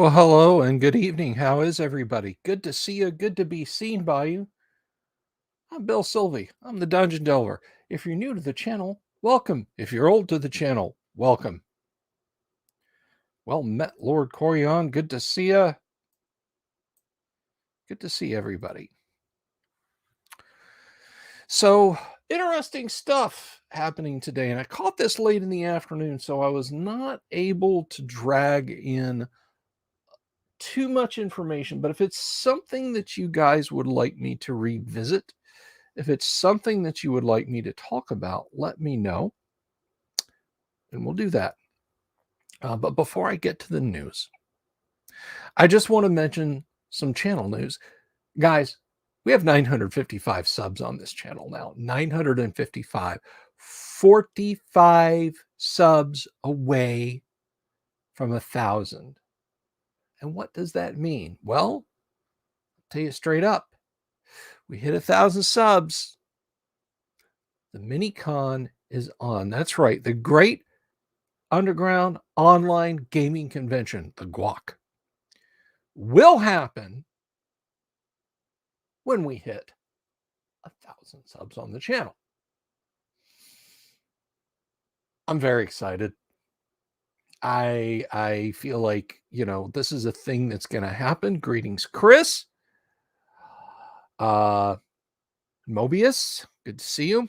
Well, hello and good evening. How is everybody? Good to see you. Good to be seen by you. I'm Bill Sylvie. I'm the Dungeon Delver. If you're new to the channel, welcome. If you're old to the channel, welcome. Well met, Lord Corion. Good to see you. Good to see everybody. So, interesting stuff happening today. And I caught this late in the afternoon, so I was not able to drag in too much information. But if it's something that you guys would like me to revisit, if it's something that you would like me to talk about, let me know, and we'll do that. But before I get to the news, I just want to mention some channel news. Guys, we have 955 subs on this channel now. 955. 45 subs away from 1,000. And what does that mean? Well, I'll tell you straight up. We hit 1,000 subs. The mini con is on. That's right. The Great Underground Online Gaming Convention, the GWOC, will happen when we hit 1,000 subs on the channel. I'm very excited. I feel like, this is a thing that's going to happen. Greetings, Chris. Mobius, good to see you.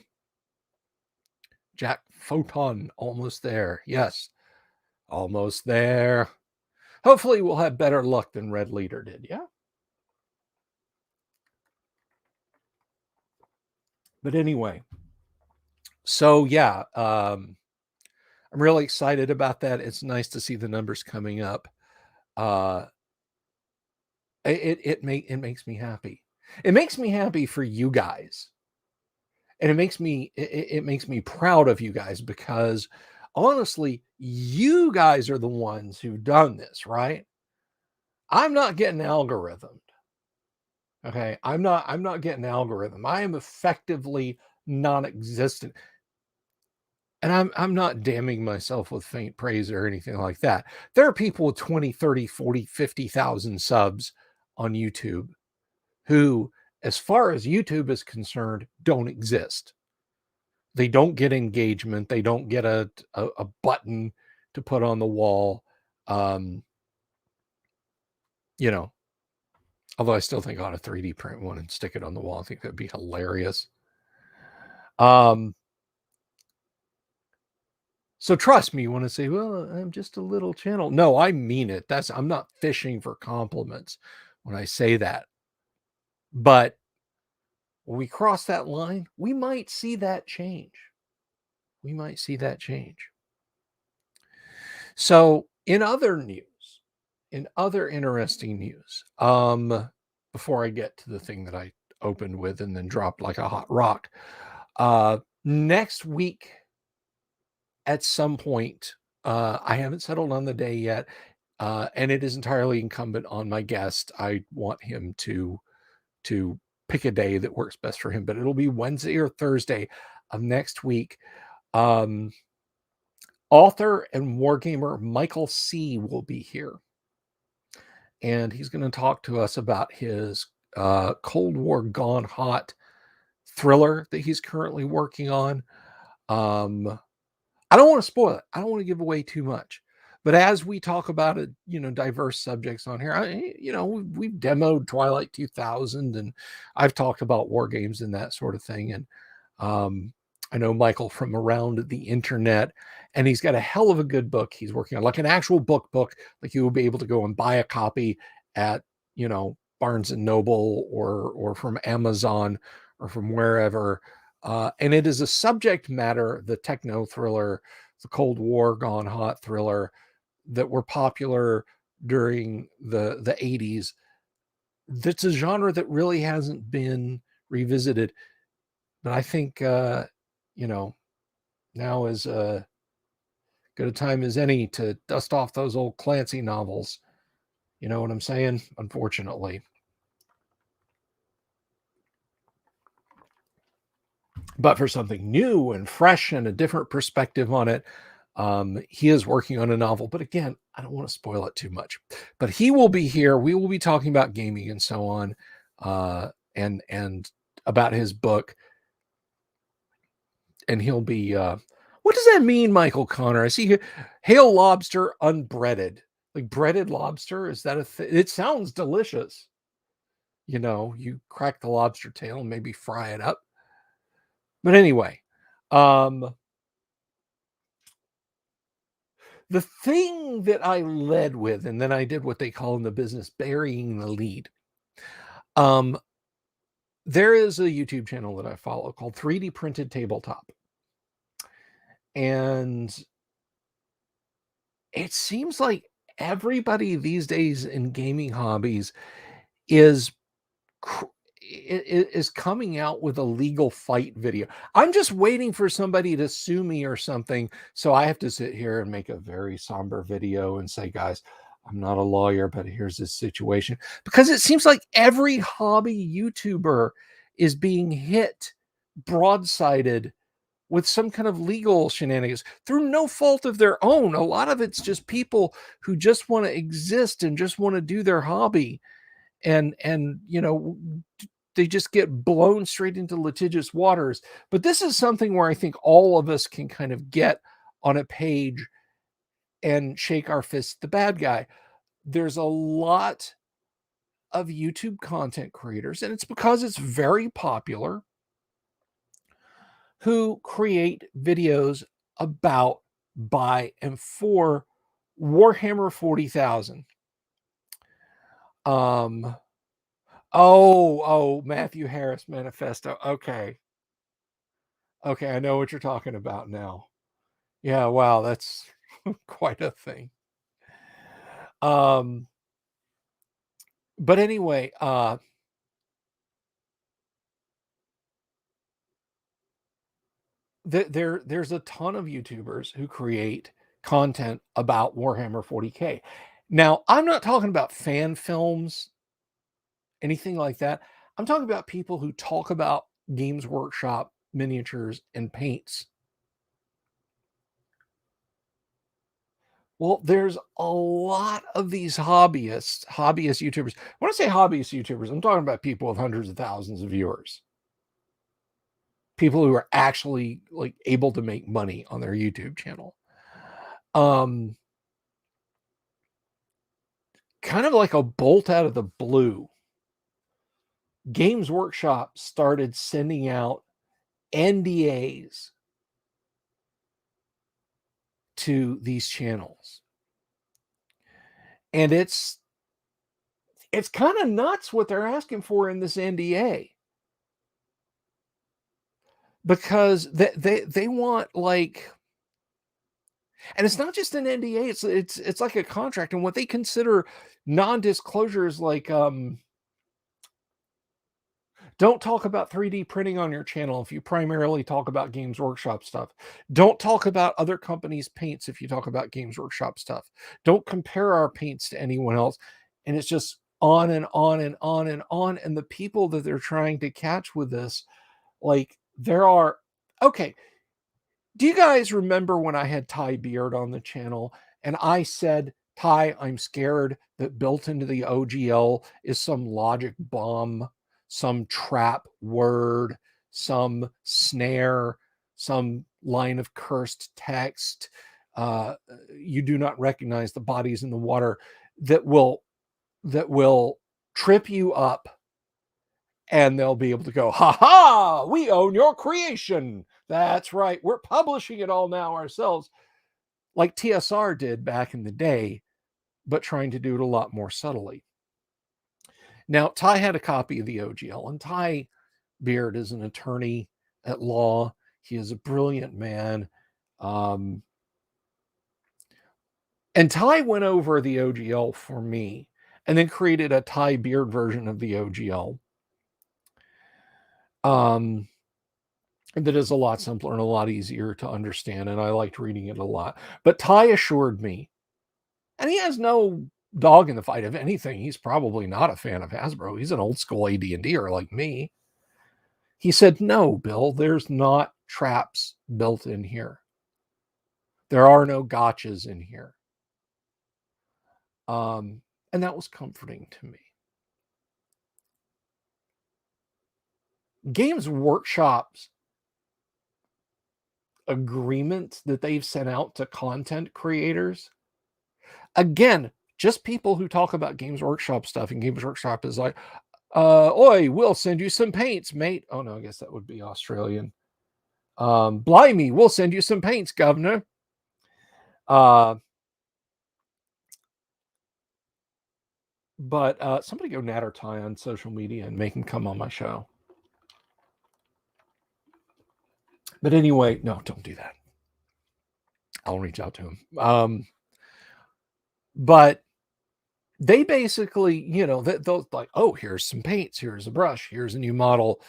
Jack Photon, almost there. Yes, almost there. Hopefully we'll have better luck than Red Leader did, yeah? But anyway, so yeah, I'm really excited about that. It's nice to see the numbers coming up. It makes me happy. It makes me happy for you guys, and it makes me proud of you guys, because honestly, you guys are the ones who've done this, right? I'm not getting algorithmed. Okay, I'm not getting algorithm. I am effectively non-existent. And I'm not damning myself with faint praise or anything like that. There are people with 20, 30, 40, 50,000 subs on YouTube who, as far as YouTube is concerned, don't exist. They don't get engagement. They don't get a button to put on the wall. Although I still think I ought to 3D print one and stick it on the wall. I think that'd be hilarious. So trust me when I say, well, I'm just a little channel. No, I mean it. I'm not fishing for compliments when I say that. But when we cross that line, we might see that change. We might see that change. So in other news, in other interesting news, before I get to the thing that I opened with and then dropped like a hot rock, next week at some point, I haven't settled on the day yet, and it is entirely incumbent on my guest. I want him to pick a day that works best for him, but it'll be Wednesday or Thursday of next week. Author and wargamer Michael C. will be here, and he's going to talk to us about his Cold War Gone Hot thriller that he's currently working on. I don't want to spoil it. I don't want to give away too much. But as we talk about it, diverse subjects on here, we've demoed Twilight 2000, and I've talked about war games and that sort of thing. And I know Michael from around the internet, and he's got a hell of a good book he's working on, like an actual book, like you will be able to go and buy a copy at, Barnes and Noble or from Amazon or from wherever. And it is a subject matter, the techno thriller, the Cold War Gone Hot thriller, that were popular during the 80s. That's a genre that really hasn't been revisited. But I think, now is as good a time as any to dust off those old Clancy novels. You know what I'm saying? Unfortunately. But for something new and fresh and a different perspective on it, he is working on a novel. But again, I don't want to spoil it too much, but he will be here. We will be talking about gaming and so on, and about his book, and he'll be. What does that mean, Michael Connor? I see here, hail lobster unbreaded, like breaded lobster. Is that a thing? It sounds delicious. You crack the lobster tail and maybe fry it up. But anyway, um, the thing that I led with, and then I did what they call in the business burying the lead. Um, there is a YouTube channel that I follow called 3D Printed Tabletop. And it seems like everybody these days in gaming hobbies is is coming out with a legal fight video. I'm just waiting for somebody to sue me or something, so I have to sit here and make a very somber video and say, guys, I'm not a lawyer, but here's this situation, because it seems like every hobby YouTuber is being hit broadsided with some kind of legal shenanigans through no fault of their own. A lot of it's just people who just want to exist and just want to do their hobby, and they just get blown straight into litigious waters. But this is something where I think all of us can kind of get on a page and shake our fist at the bad guy. There's a lot of YouTube content creators, and it's because it's very popular, who create videos about, by, and for Warhammer 40,000. Matthew Harris Manifesto. Okay, I know what you're talking about now. Yeah, wow, that's quite a thing. But anyway, there's a ton of YouTubers who create content about Warhammer 40K. Now, I'm not talking about fan films, anything like that. I'm talking about people who talk about Games Workshop miniatures and paints. Well, there's a lot of these hobbyist YouTubers. When I say hobbyist YouTubers, I'm talking about people with hundreds of thousands of viewers. People who are actually like able to make money on their YouTube channel. Kind of like a bolt out of the blue, Games Workshop started sending out NDAs to these channels. And it's kind of nuts what they're asking for in this NDA. Because they want, like, and it's not just an NDA, it's like a contract, and what they consider non-disclosures, like, don't talk about 3D printing on your channel if you primarily talk about Games Workshop stuff. Don't talk about other companies' paints if you talk about Games Workshop stuff. Don't compare our paints to anyone else. And it's just on and on and on and on. And the people that they're trying to catch with this, like, there are, okay, do you guys remember when I had Ty Beard on the channel and I said, Ty, I'm scared that built into the OGL is some logic bomb, some trap word, some snare, some line of cursed text. You do not recognize the bodies in the water that will trip you up, and they'll be able to go, ha ha, we own your creation. That's right. We're publishing it all now ourselves, like TSR did back in the day, but trying to do it a lot more subtly. Now, Ty had a copy of the OGL, and Ty Beard is an attorney at law. He is a brilliant man. And Ty went over the OGL for me and then created a Ty Beard version of the OGL. That is a lot simpler and a lot easier to understand, and I liked reading it a lot. But Ty assured me, and he has no dog in the fight. If anything, he's probably not a fan of Hasbro. He's an old school AD&D'er like me. He said, no, Bill, there's not traps built in here. There are no gotchas in here. And that was comforting to me. Games Workshop's agreements that they've sent out to content creators, again, just people who talk about Games Workshop stuff, and Games Workshop is like, oi, we'll send you some paints, mate. Oh no, I guess that would be Australian. Blimey, we'll send you some paints, governor. But somebody go Natter Ty on social media and make him come on my show. But anyway, no, don't do that. I'll reach out to him. But they basically, they'll like, oh, here's some paints, here's a brush, here's a new model,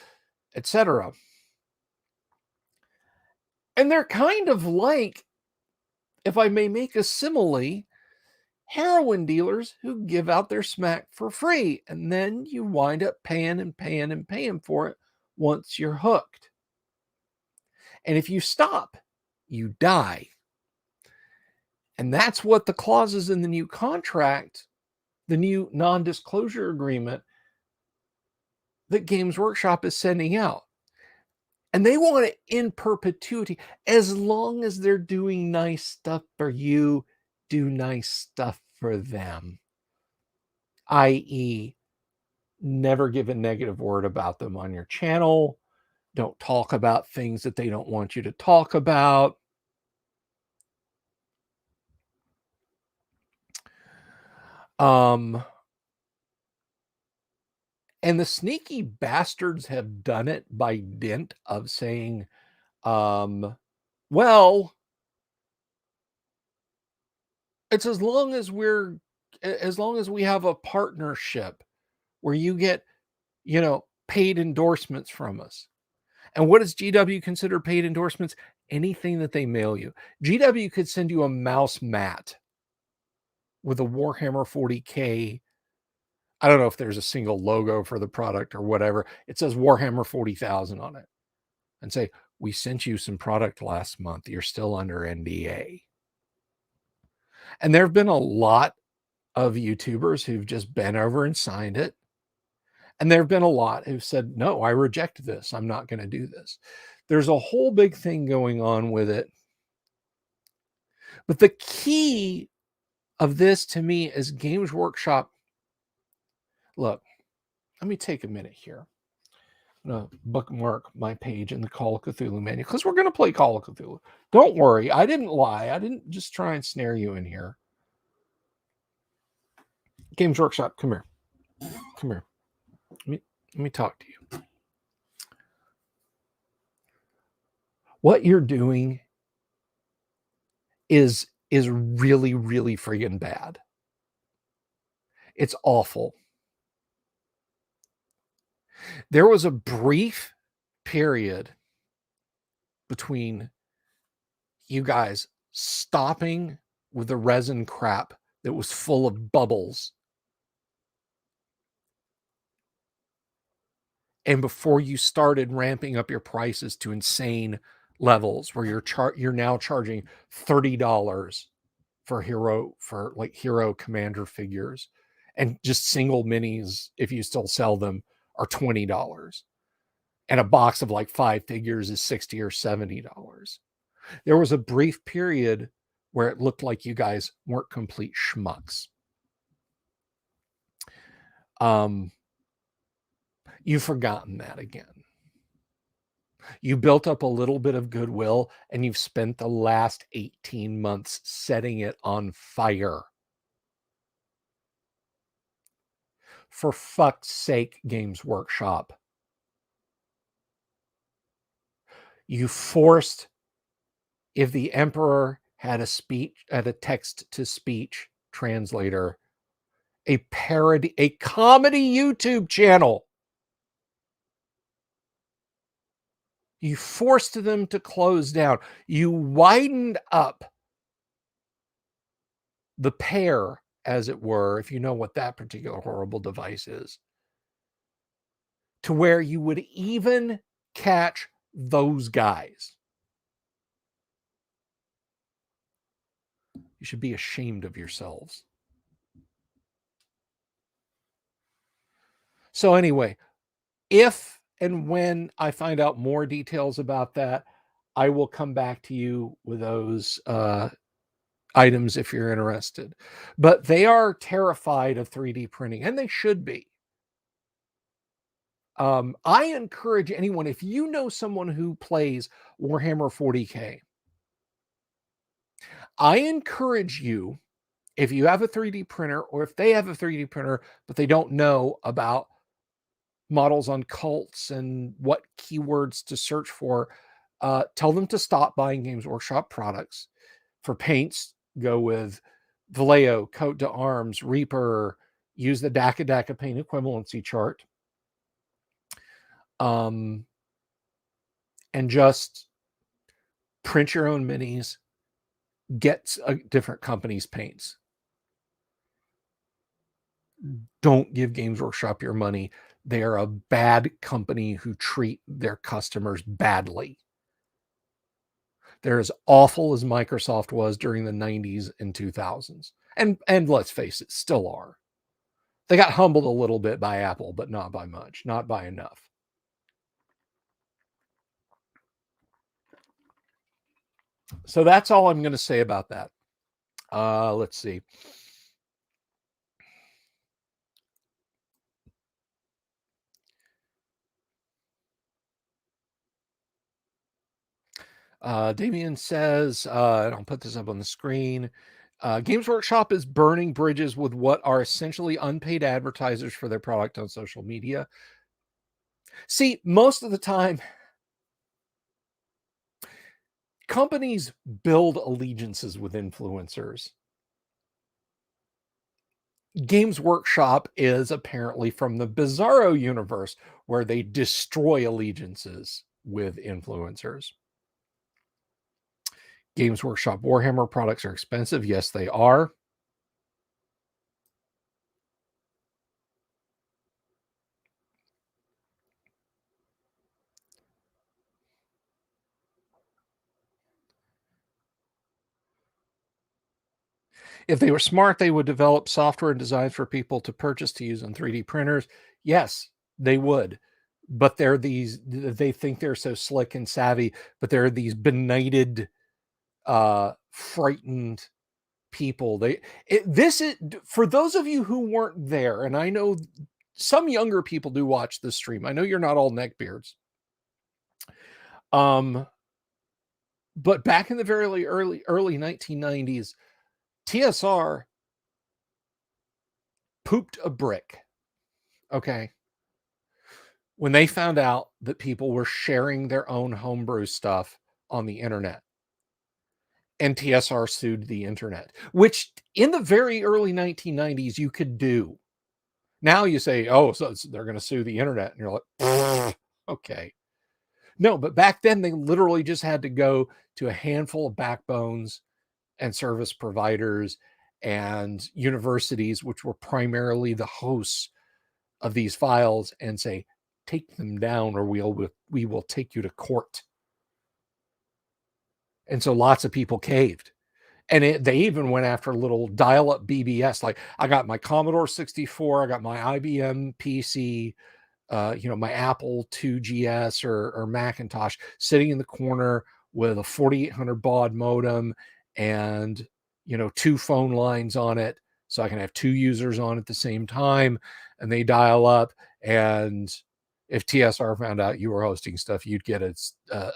etc. And they're kind of like, if I may make a simile, heroin dealers who give out their smack for free. And then you wind up paying and paying and paying for it once you're hooked. And if you stop, you die. And that's what the clauses in the new contract, the new non-disclosure agreement that Games Workshop is sending out. And they want it in perpetuity. As long as they're doing nice stuff for you, do nice stuff for them. i.e., never give a negative word about them on your channel. Don't talk about things that they don't want you to talk about. And the sneaky bastards have done it by dint of saying, well, it's as long as we have a partnership where you get, paid endorsements from us. And what does GW consider paid endorsements? Anything that they mail you. GW could send you a mouse mat with a Warhammer 40K. I don't know if there's a single logo for the product or whatever. It says Warhammer 40,000 on it. And say, we sent you some product last month. You're still under NDA. And there have been a lot of YouTubers who've just bent over and signed it. And there have been a lot who've said, no, I reject this. I'm not going to do this. There's a whole big thing going on with it. But the key of this to me is Games Workshop. Look, let me take a minute here. I'm going to bookmark my page in the Call of Cthulhu menu because we're going to play Call of Cthulhu. Don't worry. I didn't lie. I didn't just try and snare you in here. Games Workshop, come here. Come here. Let me talk to you. What you're doing is really, really friggin' bad. It's awful. There was a brief period between you guys stopping with the resin crap that was full of bubbles and before you started ramping up your prices to insane levels where you're now charging $30 for hero commander figures, and just single minis, if you still sell them, are $20, and a box of like 5 figures is $60 or $70. There was a brief period where it looked like you guys weren't complete schmucks. You've forgotten that again. You built up a little bit of goodwill, and you've spent the last 18 months setting it on fire. For fuck's sake, Games Workshop. You forced, if the Emperor had a text-to-speech translator, a comedy YouTube channel. You forced them to close down. You widened up the pair, as it were, if you know what that particular horrible device is, to where you would even catch those guys. You should be ashamed of yourselves. So anyway, if and when I find out more details about that, I will come back to you with those items if you're interested. But they are terrified of 3D printing, and they should be. I encourage anyone, if you know someone who plays Warhammer 40K, I encourage you, if you have a 3D printer or if they have a 3D printer, but they don't know about models on cults and what keywords to search for, tell them to stop buying Games Workshop products. For paints, go with Vallejo, Coat d'Arms, Reaper, use the DACA paint equivalency chart. And just print your own minis, get a different company's paints. Don't give Games Workshop your money. They are a bad company who treat their customers badly. They're as awful as Microsoft was during the 90s and 2000s. And let's face it, still are. They got humbled a little bit by Apple, but not by much, not by enough. So that's all I'm going to say about that. Let's see. Damien says, and I'll put this up on the screen. Games Workshop is burning bridges with what are essentially unpaid advertisers for their product on social media. See, most of the time, companies build allegiances with influencers. Games Workshop is apparently from the Bizarro universe, where they destroy allegiances with influencers. Games Workshop Warhammer products are expensive. Yes, they are. If they were smart, they would develop software and designs for people to purchase to use on 3D printers. Yes, they would. But they think they're so slick and savvy, but they're these benighted, frightened people. This is for those of you who weren't there, and I know some younger people do watch this stream. I know you're not all neckbeards. But back in the very early 1990s, TSR pooped a brick. Okay. When they found out that people were sharing their own homebrew stuff on the internet, and TSR sued the internet, which in the very early 1990s you could do. Now you say, oh, so they're going to sue the internet. And you're like, okay. No, but back then they literally just had to go to a handful of backbones and service providers and universities, which were primarily the hosts of these files, and say, take them down or we will take you to court. And so lots of people caved. And they even went after little dial-up BBS. Like, I got my Commodore 64, I got my IBM PC, my Apple 2GS or Macintosh sitting in the corner with a 4800 baud modem and, 2 phone lines on it. So I can have 2 users on at the same time, and they dial up. And if TSR found out you were hosting stuff, you'd get a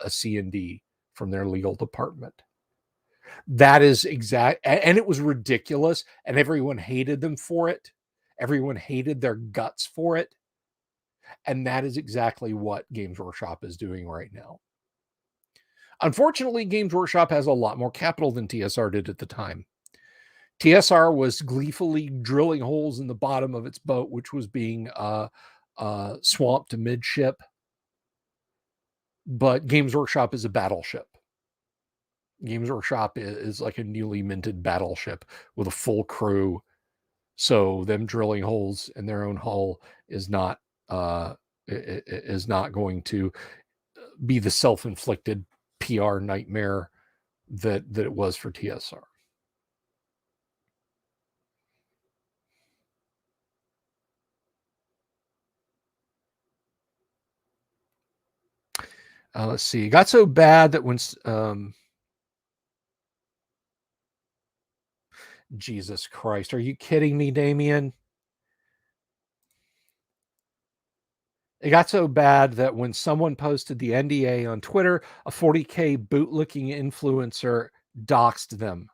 C&D from their legal department. That is exact. And it was ridiculous. And everyone hated them for it. Everyone hated their guts for it. And that is exactly what Games Workshop is doing right now. Unfortunately, Games Workshop has a lot more capital than TSR did at the time. TSR was gleefully drilling holes in the bottom of its boat, which was being swamped amidship. But Games Workshop is a battleship. Games Workshop is like a newly minted battleship with a full crew. So them drilling holes in their own hull is not going to be the self-inflicted PR nightmare that it was for TSR. Let's see. It got so bad that Jesus Christ, are you kidding me, Damien? It got so bad that when someone posted the NDA on Twitter, a 40K bootlicking influencer doxed them.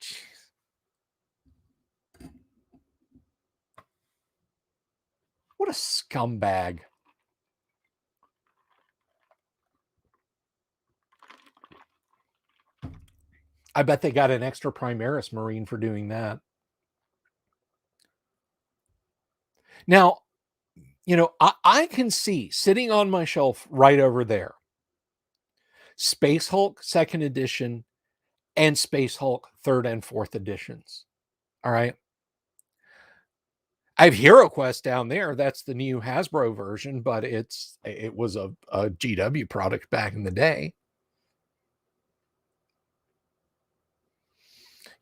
Jeez. What a scumbag. I bet they got an extra Primaris Marine for doing that. Now, I can see sitting on my shelf right over there, Space Hulk second edition and Space Hulk third and fourth editions. All right. I have Hero Quest down there. That's the new Hasbro version, but it was a GW product back in the day.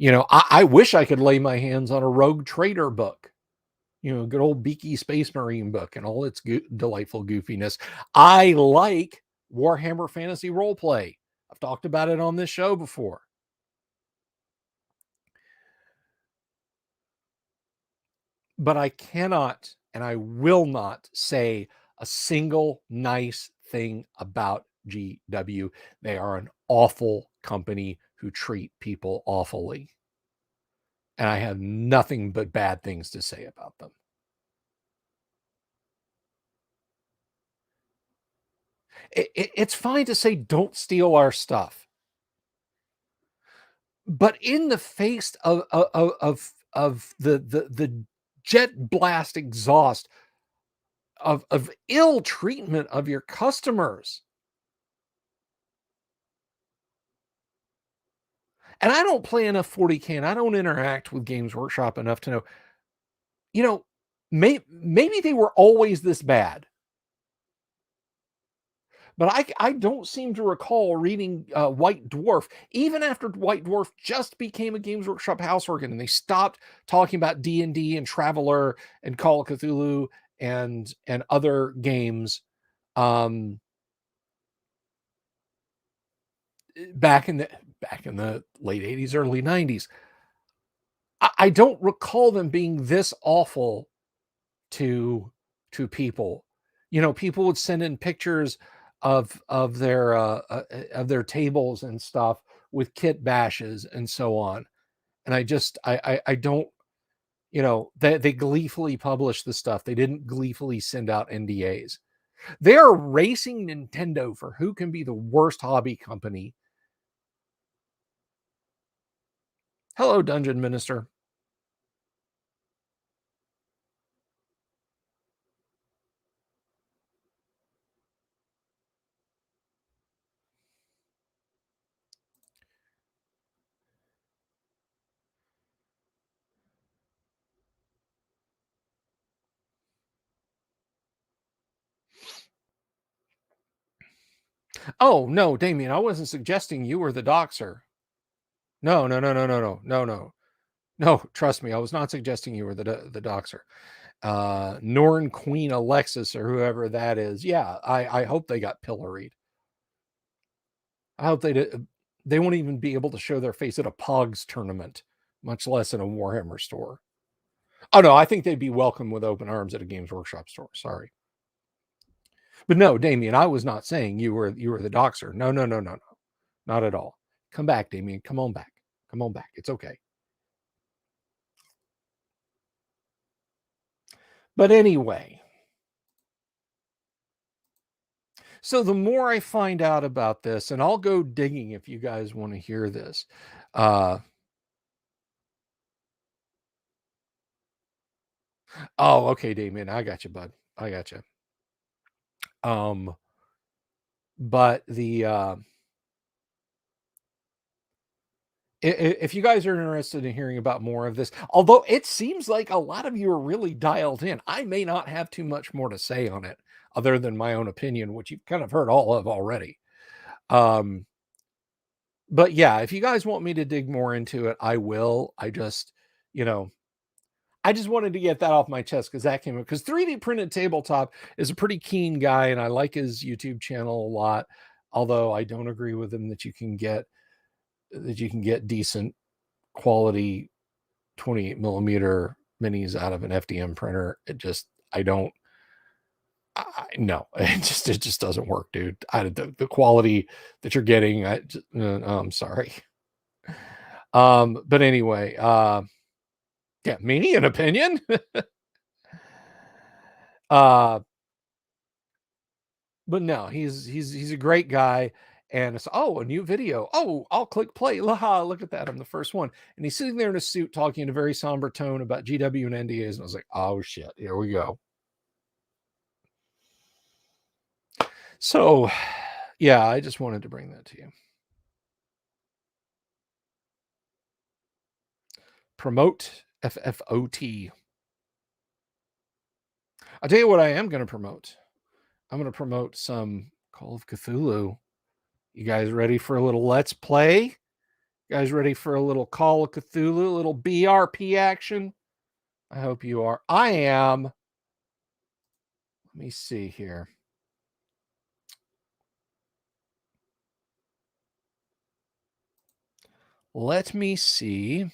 I wish I could lay my hands on a Rogue Trader book. Good old Beaky Space Marine book and all its delightful goofiness. I like Warhammer Fantasy Roleplay. I've talked about it on this show before. But I cannot and I will not say a single nice thing about GW. They are an awful company who treat people awfully. And I have nothing but bad things to say about them. It's fine to say, don't steal our stuff. But in the face of the jet blast exhaust of ill treatment of your customers. And I don't play enough 40K and I don't interact with Games Workshop enough to know, maybe they were always this bad. But I don't seem to recall reading White Dwarf, even after White Dwarf just became a Games Workshop house organ and they stopped talking about D&D and Traveler and Call of Cthulhu and other games back in the late 80s, early 90s. I don't recall them being this awful to people. People would send in pictures of their tables and stuff with kit bashes and so on. And I don't, they gleefully publish the stuff. They didn't gleefully send out NDAs. They are racing Nintendo for who can be the worst hobby company. Hello, Dungeon Minister. Oh, no, Damien, I wasn't suggesting you were the doxer. No, no, no, no, no, no, no, no. No, trust me, I was not suggesting you were the doxer. Norn Queen Alexis or whoever that is. Yeah, I hope they got pilloried. I hope they won't even be able to show their face at a Pogs tournament, much less in a Warhammer store. Oh no, I think they'd be welcome with open arms at a Games Workshop store. Sorry. But no, Damien, I was not saying you were the doxer. No, no, no, no, no. Not at all. Come back, Damien. Come on back. Come on back. It's okay. But anyway, so the more I find out about this, and I'll go digging if you guys want to hear this. Oh, okay, Damien. I got you, bud. I got you. But if you guys are interested in hearing about more of this, although it seems like a lot of you are really dialed in, I may not have too much more to say on it other than my own opinion, which you've kind of heard all of already. But yeah, if you guys want me to dig more into it, I will. I just, I just wanted to get that off my chest because that came up. Because 3D printed tabletop is a pretty keen guy, and I like his YouTube channel a lot. Although I don't agree with him that you can get decent quality 28 millimeter minis out of an FDM printer. It just I don't. No, it just doesn't work, dude. The quality that you're getting, I'm sorry. But anyway, yeah, me an opinion. uh, but no, he's a great guy. And it's a new video. Oh, I'll click play. Look at that. I'm the first one. And he's sitting there in a suit talking in a very somber tone about GW and NDAs. And I was like, oh shit, here we go. So yeah, I just wanted to bring that to you. Promote FFOT. I'll tell you what I am going to promote. I'm going to promote some Call of Cthulhu. You guys ready for a little Let's Play? You guys ready for a little Call of Cthulhu, a little BRP action? I hope you are. I am. Let me see here. Let me see.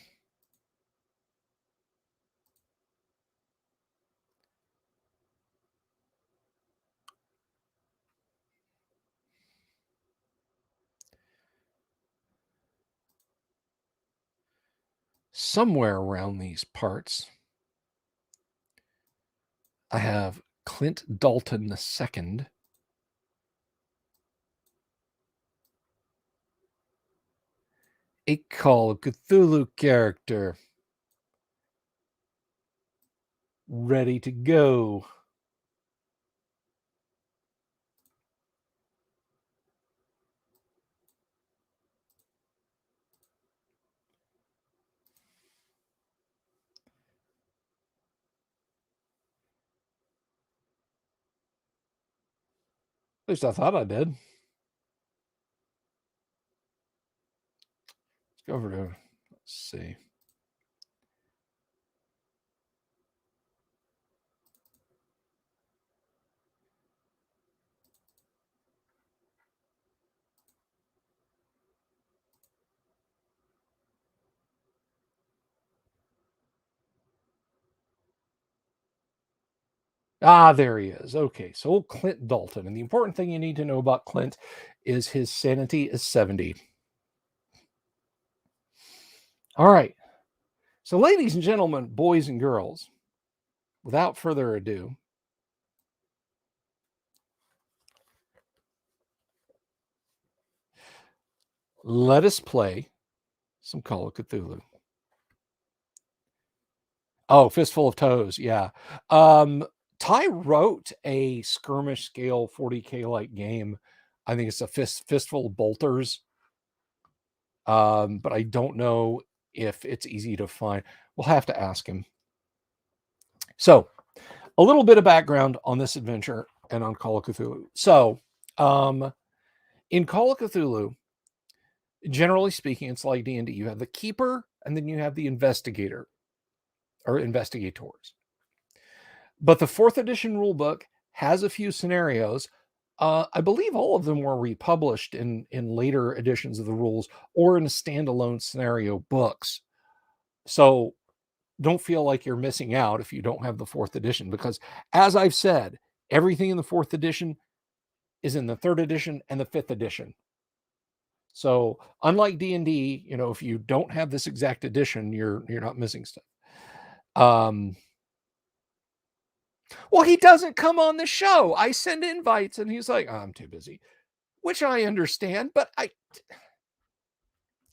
Somewhere around these parts, I have Clint Dalton II. A Call of Cthulhu character. Ready to go. At least I thought I did. Let's go over to, let's see. Ah, there he is. Okay, so old Clint Dalton. And the important thing you need to know about Clint is his sanity is 70. All right. So, ladies and gentlemen, boys and girls, without further ado, let us play some Call of Cthulhu. Oh, Fistful of Toes. Yeah. Ty wrote a skirmish scale 40K like game. I think it's a Fistful of Bolters. But I don't know if it's easy to find. We'll have to ask him. So, a little bit of background on this adventure and on Call of Cthulhu. So, in Call of Cthulhu, generally speaking, it's like D&D. You have the keeper, and then you have the investigator or investigators. But the 4th edition rulebook has a few scenarios. I believe all of them were republished in later editions of the rules or in standalone scenario books. So don't feel like you're missing out if you don't have the 4th edition, because as I've said, everything in the 4th edition is in the 3rd edition and the 5th edition. So unlike D&D, if you don't have this exact edition, you're not missing stuff. Well, he doesn't come on the show. I send invites and he's like, I'm too busy, which I understand, but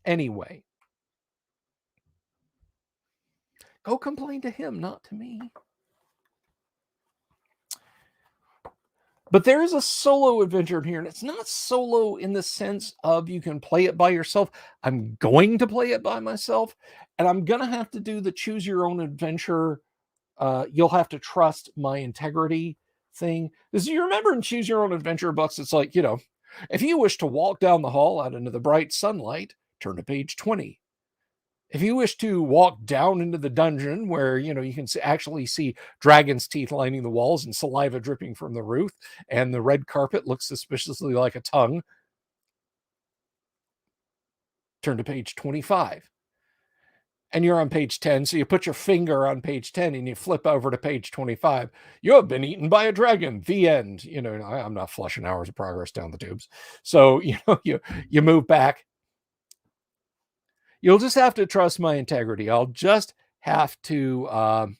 anyway, go complain to him, not to me. But there is a solo adventure in here, and it's not solo in the sense of you can play it by yourself. I'm going to play it by myself, and I'm going to have to do the choose your own adventure. You'll have to trust my integrity thing. Because you remember in choose your own adventure books, it's like, if you wish to walk down the hall out into the bright sunlight, turn to page 20. If you wish to walk down into the dungeon where, you can actually see dragon's teeth lining the walls and saliva dripping from the roof, and the red carpet looks suspiciously like a tongue, turn to page 25. And you're on page 10, so you put your finger on page 10 and you flip over to page 25. You have been eaten by a dragon. The end. I'm not flushing Hours of Progress down the tubes. So, you move back. You'll just have to trust my integrity. I'll just have to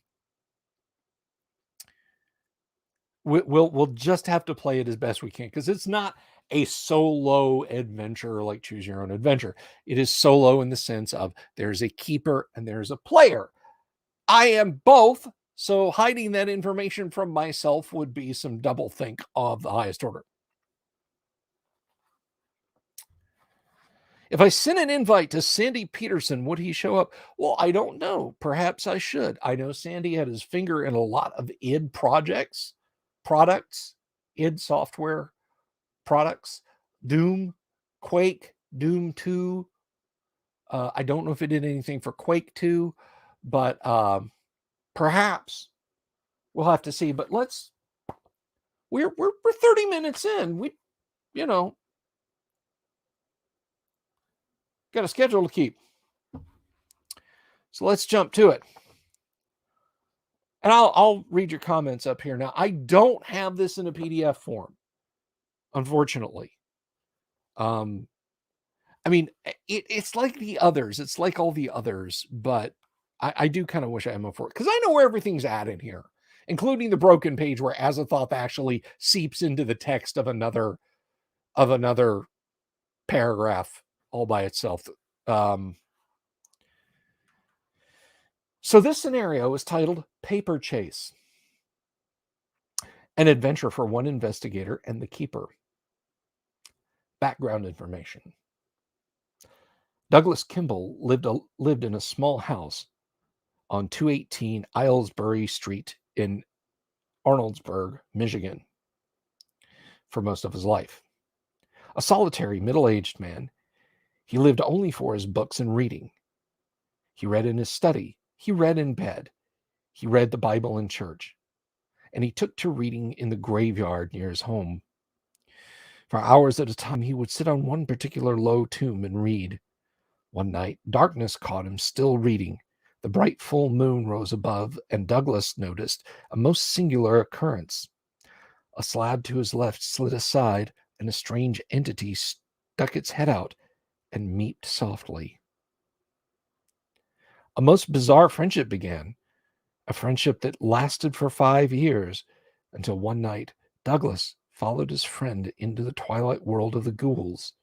we'll just have to play it as best we can, because it's not a solo adventure like Choose Your Own Adventure. It is solo in the sense of there's a keeper and there's a player. I am both, so hiding that information from myself would be some double think of the highest order. If I sent an invite to Sandy Peterson, would he show up? Well, I don't know. Perhaps I should. I know Sandy had his finger in a lot of id products, id software products, Doom, Quake, Doom 2. I don't know if it did anything for Quake 2, but perhaps we'll have to see. But we're 30 minutes in. We, got a schedule to keep. So let's jump to it. And I'll read your comments up here. Now, I don't have this in a PDF form, unfortunately. It's like the others. It's like all the others, but I do kind of wish I had more for it, because I know where everything's at in here, including the broken page where Azathoth actually seeps into the text of another paragraph all by itself. So this scenario is titled Paper Chase, an adventure for one investigator and the keeper. Background information. Douglas Kimball lived in a small house on 218 Islesbury Street in Arnoldsburg, Michigan, for most of his life. A solitary middle-aged man, he lived only for his books and reading. He read in his study. He read in bed. He read the Bible in church. And he took to reading in the graveyard near his home. For hours at a time, he would sit on one particular low tomb and read. One night, darkness caught him still reading. The bright full moon rose above, and Douglas noticed a most singular occurrence. A slab to his left slid aside, and a strange entity stuck its head out and meeped softly. A most bizarre friendship began, a friendship that lasted for 5 years, until one night Douglas followed his friend into the twilight world of the ghouls,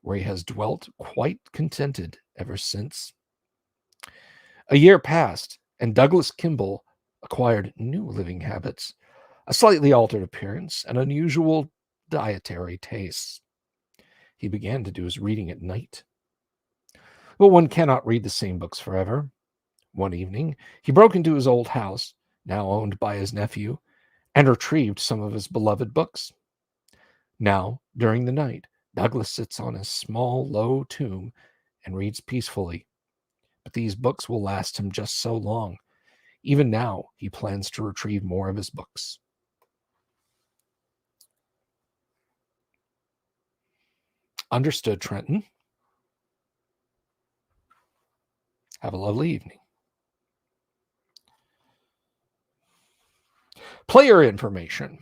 where he has dwelt quite contented ever since. A year passed, and Douglas Kimball acquired new living habits, a slightly altered appearance, and unusual dietary tastes. He began to do his reading at night. But one cannot read the same books forever. One evening, he broke into his old house, now owned by his nephew, and retrieved some of his beloved books. Now, during the night, Douglas sits on his small, low tomb and reads peacefully. But these books will last him just so long. Even now, he plans to retrieve more of his books. Understood, Trenton. Have a lovely evening. Player information.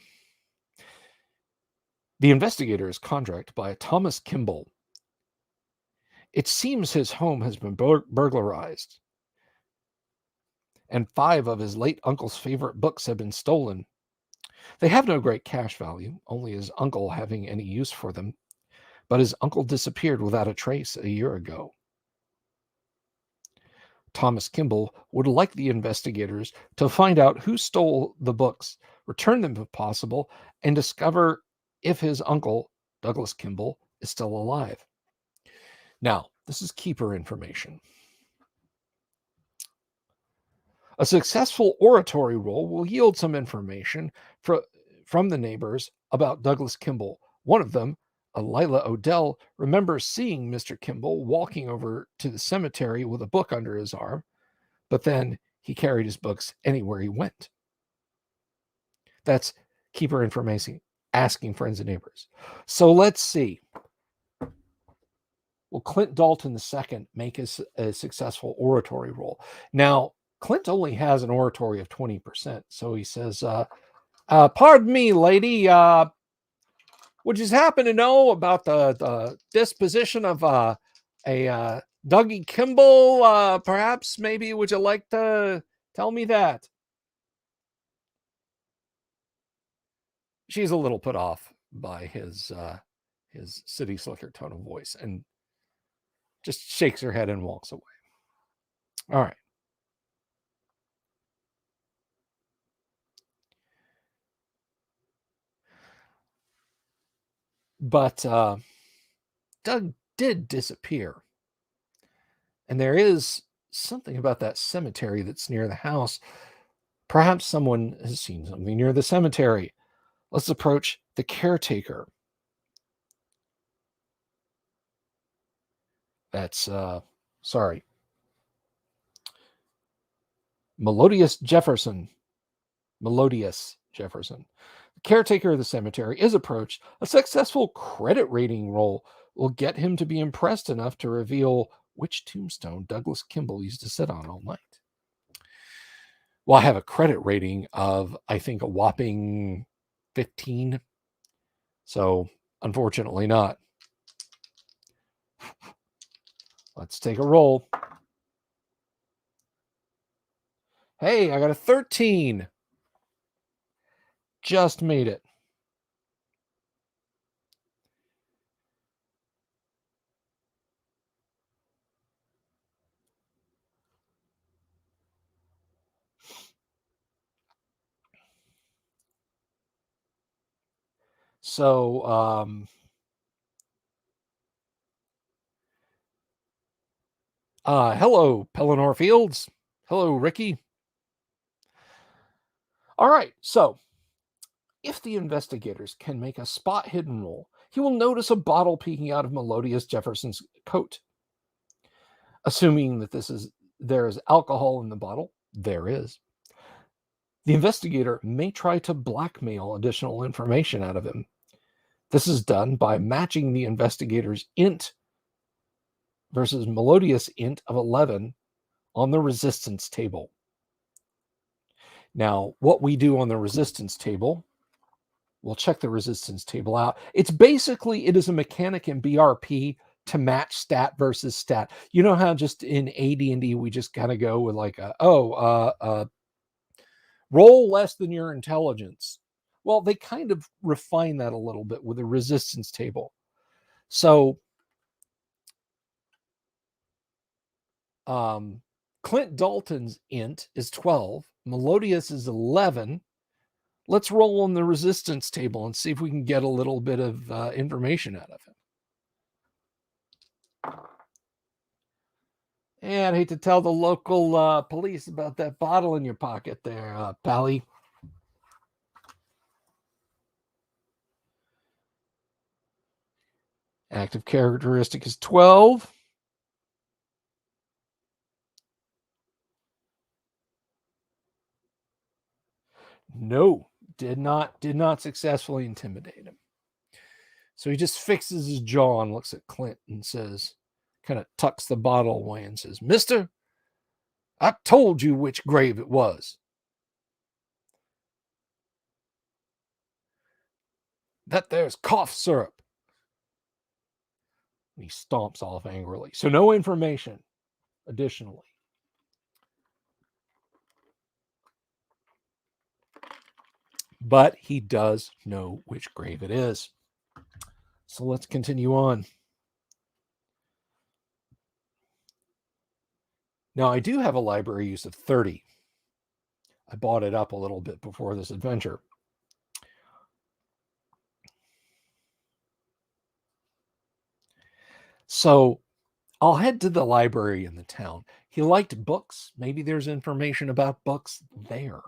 The investigator is contracted by Thomas Kimball. It seems his home has been burglarized, and 5 of his late uncle's favorite books have been stolen. They have no great cash value, only his uncle having any use for them, but his uncle disappeared without a trace a year ago. Thomas Kimball would like the investigators to find out who stole the books, return them if possible, and discover if his uncle, Douglas Kimball, is still alive. Now, this is keeper information. A successful oratory roll will yield some information from the neighbors about Douglas Kimball. One of them, Lila Odell remembers seeing Mr. Kimball walking over to the cemetery with a book under his arm, but then he carried his books anywhere he went. That's keeper information, asking friends and neighbors. So let's see. Will Clint Dalton II make a successful oratory role? Now, Clint only has an oratory of 20%. So he says, pardon me, lady. Would you happen to know about the disposition of a Dougie Kimball? Perhaps, maybe, would you like to tell me that? She's a little put off by his city slicker tone of voice and just shakes her head and walks away. All right. But Doug did disappear. And there is something about that cemetery that's near the house. Perhaps someone has seen something near the cemetery. Let's approach the caretaker. That's, Melodious Jefferson. The caretaker of the cemetery is approached. A successful credit rating roll will get him to be impressed enough to reveal which tombstone Douglas Kimball used to sit on all night. Well, I have a credit rating of, I think, a whopping 15. So, unfortunately not. Let's take a roll. Hey, I got a 13. Just made it. So, hello, Pellinor Fields. Hello, Ricky. All right, so if the investigators can make a spot hidden roll, he will notice a bottle peeking out of Melodious Jefferson's coat. Assuming that there is alcohol in the bottle, there is. The investigator may try to blackmail additional information out of him. This is done by matching the investigator's int versus Melodious int of 11 on the resistance table. Now, what we do on the resistance table, we'll check the resistance table out. It is a mechanic in BRP to match stat versus stat. You know how just in AD&D we just kind of go with like roll less than your intelligence. Well, they kind of refine that a little bit with a resistance table. So Clint Dalton's int is 12. Melodious is 11. Let's roll on the resistance table and see if we can get a little bit of information out of him. And I hate to tell the local police about that bottle in your pocket there, Pally. Active characteristic is 12. No, did not successfully intimidate him. So he just fixes his jaw and looks at Clint and says, kind of tucks the bottle away and says, "Mister, I told you which grave it was. That there's cough syrup." And he stomps off angrily. So no information additionally. But he does know which grave it is. So let's continue on. Now, I do have a library use of 30. I bought it up a little bit before this adventure. So I'll head to the library in the town. He liked books. Maybe there's information about books there.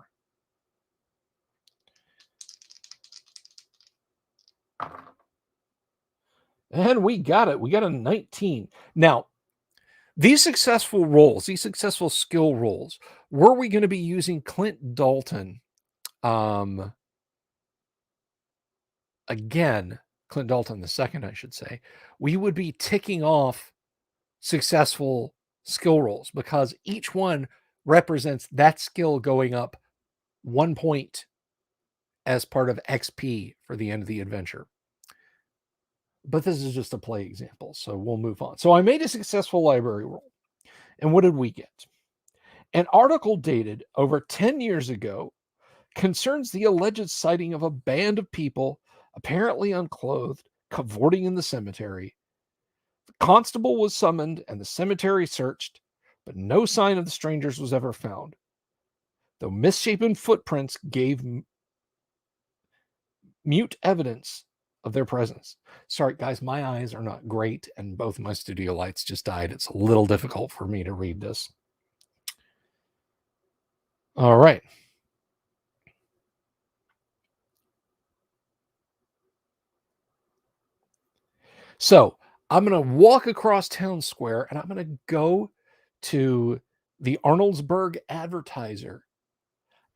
And we got it. We got a 19. Now, these successful rolls, these successful skill rolls, were we going to be using Clint Dalton? Um, again, Clint Dalton the second, I should say, we would be ticking off successful skill rolls because each one represents that skill going up 1 point as part of XP for the end of the adventure. But this is just a play example, so we'll move on. So I made a successful library roll. And what did we get? An article dated over 10 years ago concerns the alleged sighting of a band of people, apparently unclothed, cavorting in the cemetery. The constable was summoned and the cemetery searched, but no sign of the strangers was ever found, though misshapen footprints gave mute evidence of their presence. Sorry, guys, my eyes are not great, and both my studio lights just died. It's a little difficult for me to read this. All right. So I'm going to walk across town square and I'm going to go to the Arnoldsburg Advertiser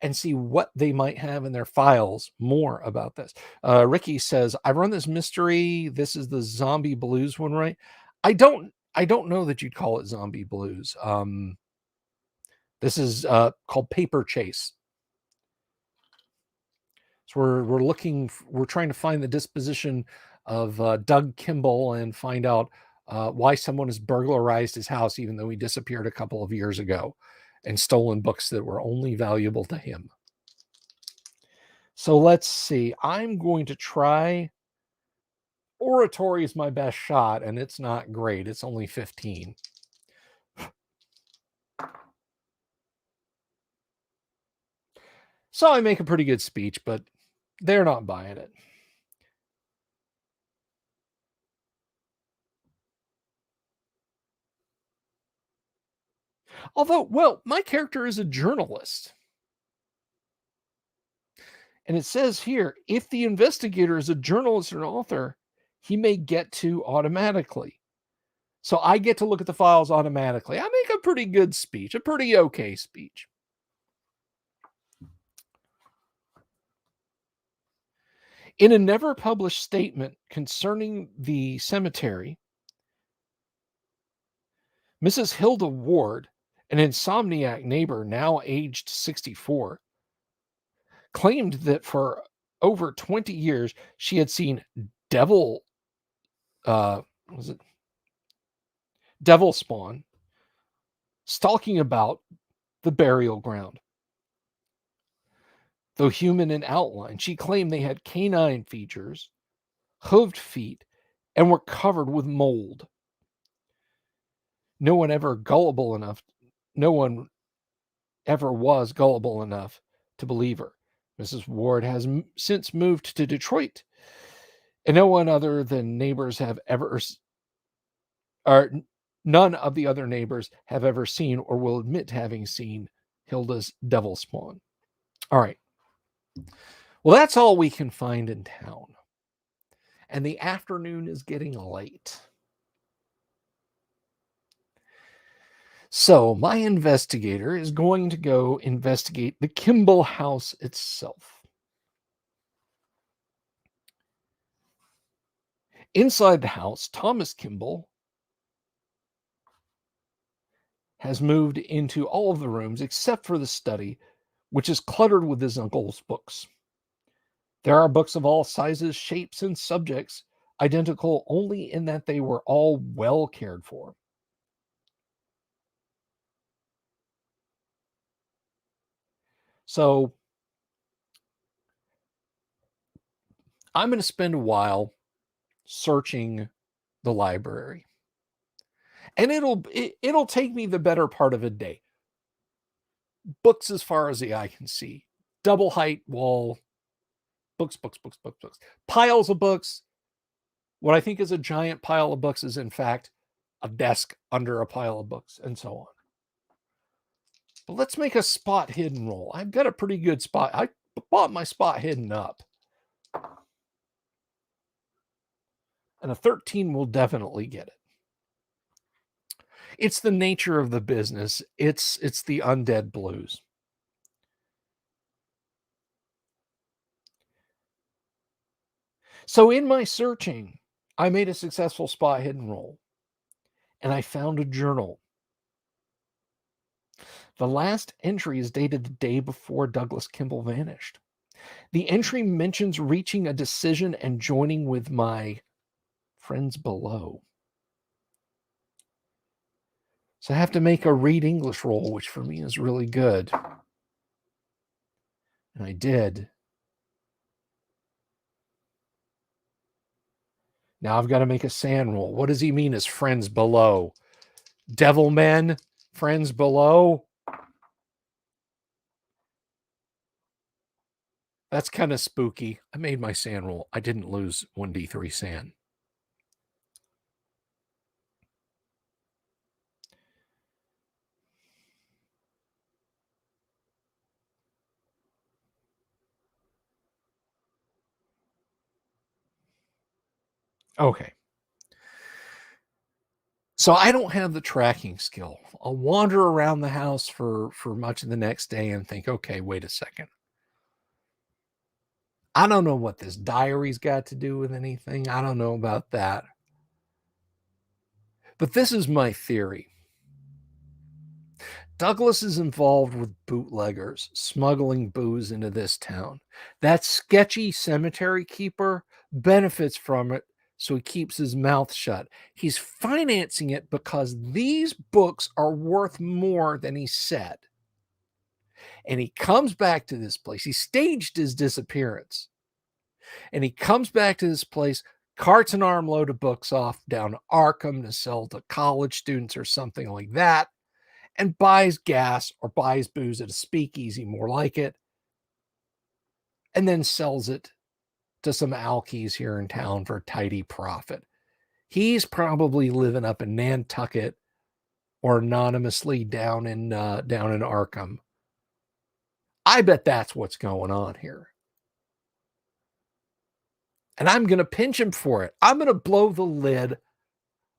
and see what they might have in their files more about this. Ricky says, I run this mystery. This is the zombie blues one, right? I don't know that you'd call it zombie blues. This is called Paper Chase. So we're trying to find the disposition of Doug Kimball and find out why someone has burglarized his house, even though he disappeared a couple of years ago and stolen books that were only valuable to him. So let's see. I'm going to try. Oratory is my best shot, and it's not great. It's only 15. So I make a pretty good speech, but they're not buying it. Although, well, my character is a journalist. And it says here, if the investigator is a journalist or an author, he may get to automatically. So I get to look at the files automatically. I make a pretty good speech, a pretty okay speech. In a never published statement concerning the cemetery, Mrs. Hilda Ward, an insomniac neighbor now aged 64, claimed that for over 20 years she had seen devil was it devil spawn stalking about the burial ground. Though human in outline, she claimed they had canine features, hooved feet, and were covered with mold. No one ever was gullible enough to believe her. Mrs. Ward has since moved to Detroit, and no one other than neighbors have ever, or none of the other neighbors have ever seen or will admit to having seen Hilda's devil spawn. All right. Well, that's all we can find in town. And the afternoon is getting late. So my investigator is going to go investigate the Kimball house itself. Inside the house, Thomas Kimball has moved into all of the rooms except for the study, which is cluttered with his uncle's books. There are books of all sizes, shapes, and subjects, identical only in that they were all well cared for. So I'm going to spend a while searching the library. And it'll take me the better part of a day. Books as far as the eye can see. Double height wall. Books. Piles of books. What I think is a giant pile of books is in fact a desk under a pile of books, and so on. But let's make a spot hidden roll. I've got a pretty good spot. I bought my spot hidden up. And a 13 will definitely get it. It's the nature of the business. It's the undead blues. So in my searching, I made a successful spot hidden roll, and I found a journal. The last entry is dated the day before Douglas Kimball vanished. The entry mentions reaching a decision and joining with my friends below. So I have to make a read English roll, which for me is really good. And I did. Now I've got to make a sand roll. What does he mean as friends below? Devil men, friends below? That's kind of spooky. I made my sand roll. I didn't lose 1d3 sand. Okay. So I don't have the tracking skill. I'll wander around the house for much of the next day and think, okay, wait a second. I don't know what this diary's got to do with anything. I don't know about that. But this is my theory. Douglas is involved with bootleggers smuggling booze into this town. That sketchy cemetery keeper benefits from it, so he keeps his mouth shut. He's financing it because these books are worth more than he said. And he comes back to this place. He staged his disappearance. And he comes back to this place, carts an armload of books off down to Arkham to sell to college students or something like that, and buys gas or buys booze at a speakeasy, more like it, and then sells it to some alkies here in town for a tidy profit. He's probably living up in Nantucket or anonymously down in Arkham. I bet that's what's going on here. And I'm going to pinch him for it. I'm going to blow the lid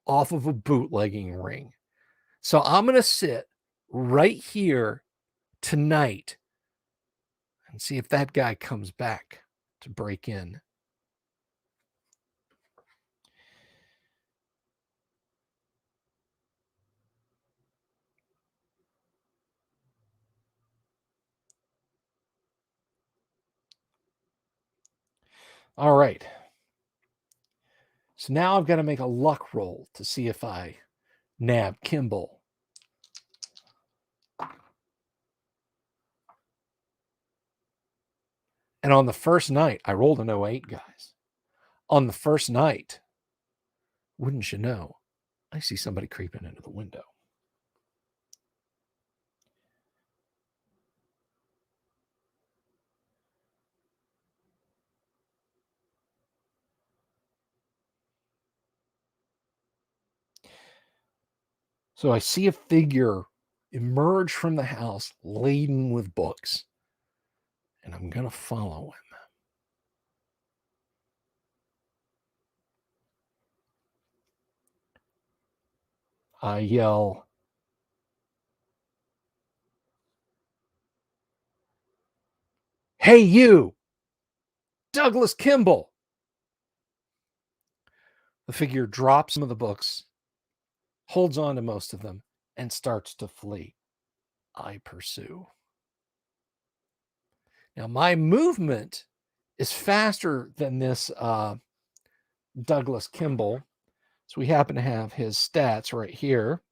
off of a bootlegging ring. So I'm going to sit right here tonight and see if that guy comes back to break in. All right. So now I've got to make a luck roll to see if I nab Kimball. And on the first night, I rolled an 08, guys. On the first night, wouldn't you know, I see somebody creeping into the window. So I see a figure emerge from the house laden with books. And I'm going to follow him. I yell, "Hey, you, Douglas Kimball!" The figure drops some of the books, holds on to most of them, and starts to flee. I pursue. Now, my movement is faster than this Douglas Kimball. So we happen to have his stats right here.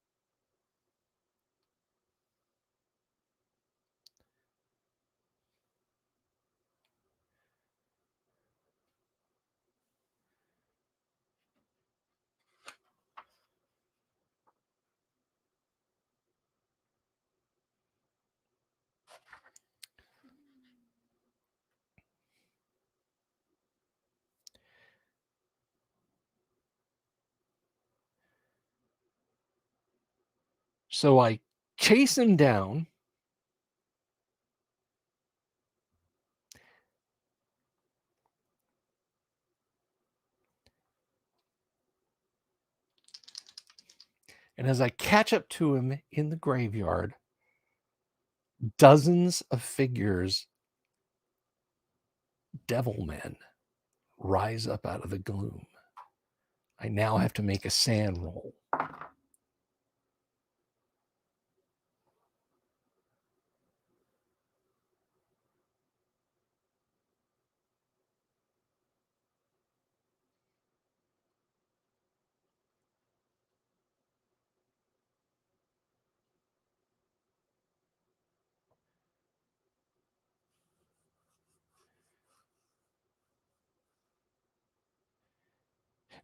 So I chase him down. And as I catch up to him in the graveyard, dozens of figures, devil men, rise up out of the gloom. I now have to make a sand roll.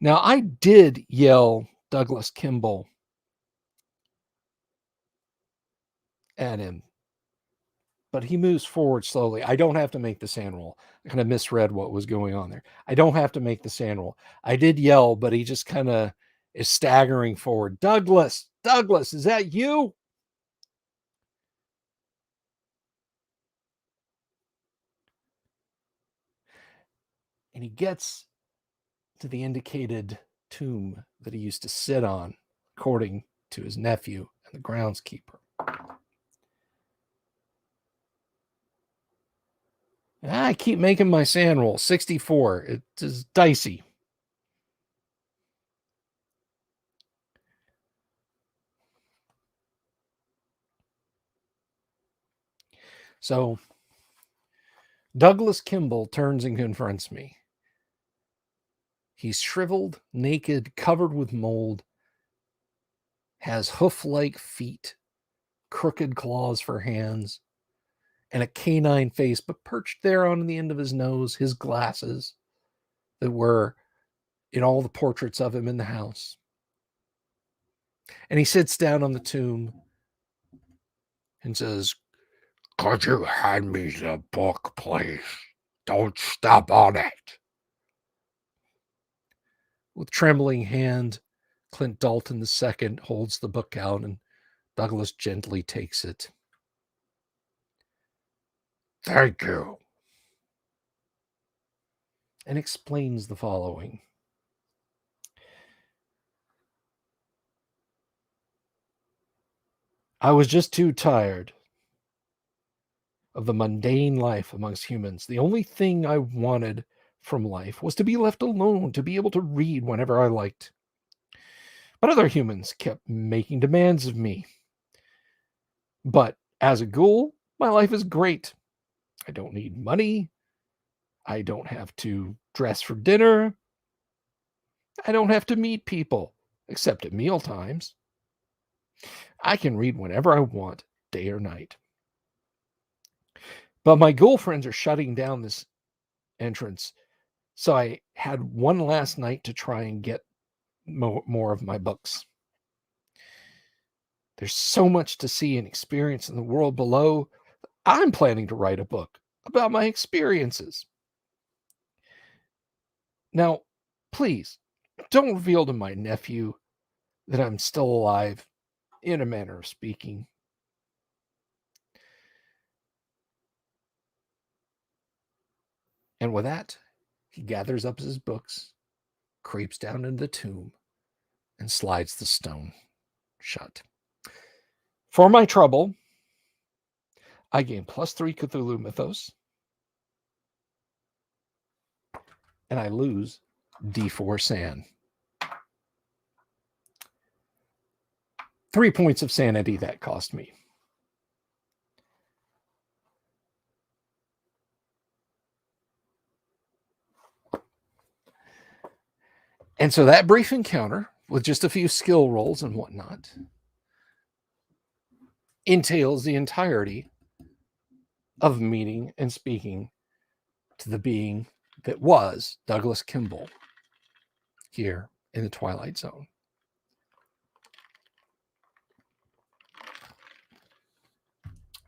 Now, I did yell Douglas Kimball at him, but he moves forward slowly. I don't have to make the sand roll. I kind of misread what was going on there. I don't have to make the sand roll. I did yell, but he just kind of is staggering forward. Douglas, is that you? And he gets to the indicated tomb that he used to sit on, according to his nephew and the groundskeeper. I keep making my sand roll. 64. It is dicey. So Douglas Kimball turns and confronts me. He's shriveled, naked, covered with mold, has hoof-like feet, crooked claws for hands, and a canine face, but perched there on the end of his nose, his glasses that were in all the portraits of him in the house. And he sits down on the tomb and says, "Could you hand me the book, please? Don't step on it." With trembling hand, Clint Dalton II holds the book out, and Douglas gently takes it. "Thank you," and explains the following. "I was just too tired of the mundane life amongst humans. The only thing I wanted from life was to be left alone, to be able to read whenever I liked. But other humans kept making demands of me. But as a ghoul, my life is great. I don't need money. I don't have to dress for dinner. I don't have to meet people, except at meal times. I can read whenever I want, day or night. But my ghoul friends are shutting down this entrance, so I had one last night to try and get more of my books. There's so much to see and experience in the world below. I'm planning to write a book about my experiences. Now, please, don't reveal to my nephew that I'm still alive, in a manner of speaking." And with that, he gathers up his books, creeps down into the tomb, and slides the stone shut. For my trouble, I gain +3 Cthulhu Mythos, and I lose D4 Sand. 3 points of sanity that cost me. And so that brief encounter, with just a few skill rolls and whatnot, entails the entirety of meeting and speaking to the being that was Douglas Kimball here in the Twilight Zone.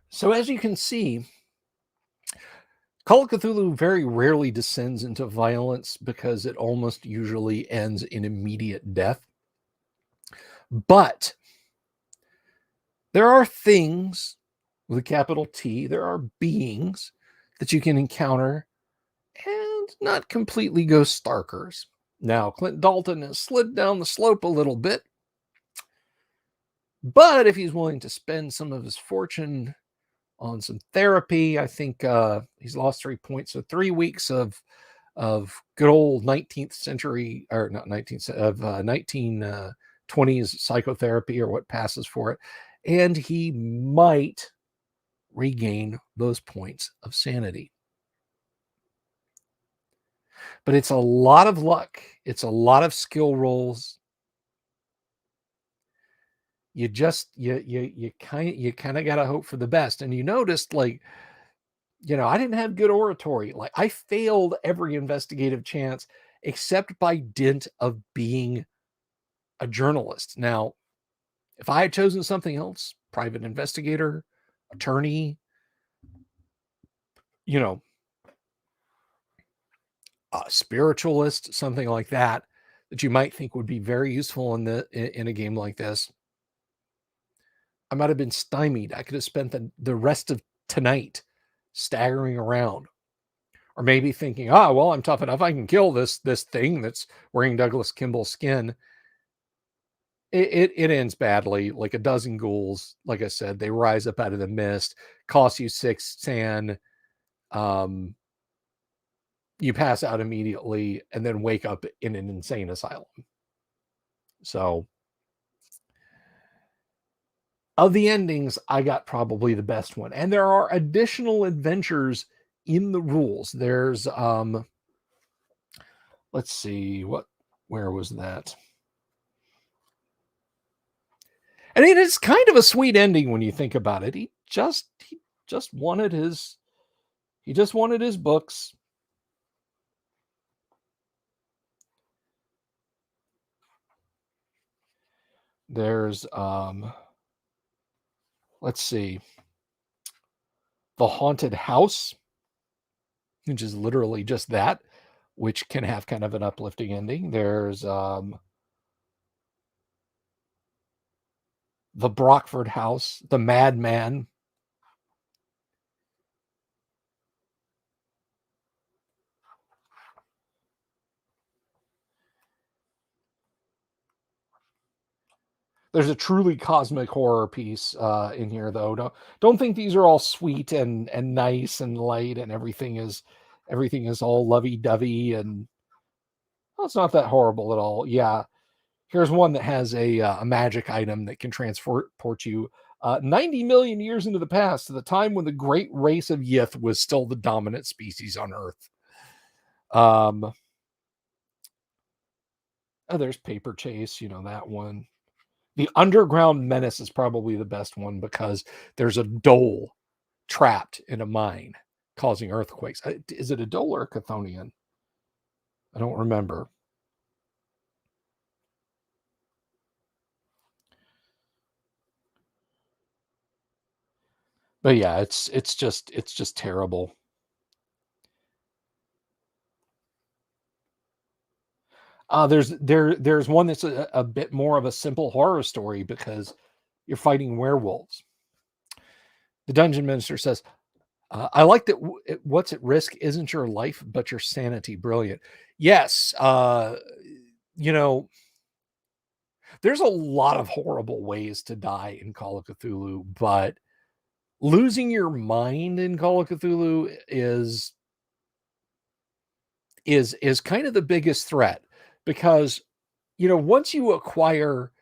So as you can see, Call of Cthulhu very rarely descends into violence because it almost usually ends in immediate death. But there are things with a capital T, there are beings that you can encounter and not completely go starkers. Now, Clint Dalton has slid down the slope a little bit, But if he's willing to spend some of his fortune on some therapy, I think he's lost 3 points. So 3 weeks of good old 19th century, or not 19th, of 1920s psychotherapy, or what passes for it, and he might regain those points of sanity. But it's a lot of luck. It's a lot of skill rolls. You kind of got to hope for the best. And you noticed, like, I didn't have good oratory. Like, I failed every investigative chance except by dint of being a journalist. Now, if I had chosen something else, private investigator, attorney, you know, a spiritualist, something like that, that you might think would be very useful in a game like this, I might have been stymied. I could have spent the rest of tonight staggering around, or maybe thinking, well, I'm tough enough. I can kill this thing that's wearing Douglas Kimball's skin. It ends badly. Like a dozen ghouls, like I said, they rise up out of the mist, cost you 6 sand. You pass out immediately and then wake up in an insane asylum. So, of the endings, I got probably the best one. And there are additional adventures in the rules. There's let's see, where was that? And it is kind of a sweet ending when you think about it. He just wanted his books. There's let's see, The Haunted House, which is literally just that, which can have kind of an uplifting ending. There's The Brockford House, The Madman. There's a truly cosmic horror piece in here, though. Don't think these are all sweet and nice and light, and everything is all lovey dovey, and well, it's not that horrible at all. Yeah, here's one that has a magic item that can transport you 90 million years into the past, to the time when the great race of Yith was still the dominant species on Earth. Oh, there's Paper Chase. That one. The Underground Menace is probably the best one, because there's a dole trapped in a mine causing earthquakes. Is it a dole or a Chthonian? I don't remember. But yeah, it's just terrible. There's one that's a bit more of a simple horror story, because you're fighting werewolves. The dungeon minister says, I like that what's at risk isn't your life, but your sanity. Brilliant. Yes. You know, there's a lot of horrible ways to die in Call of Cthulhu, but losing your mind in Call of Cthulhu is kind of the biggest threat, because once you acquire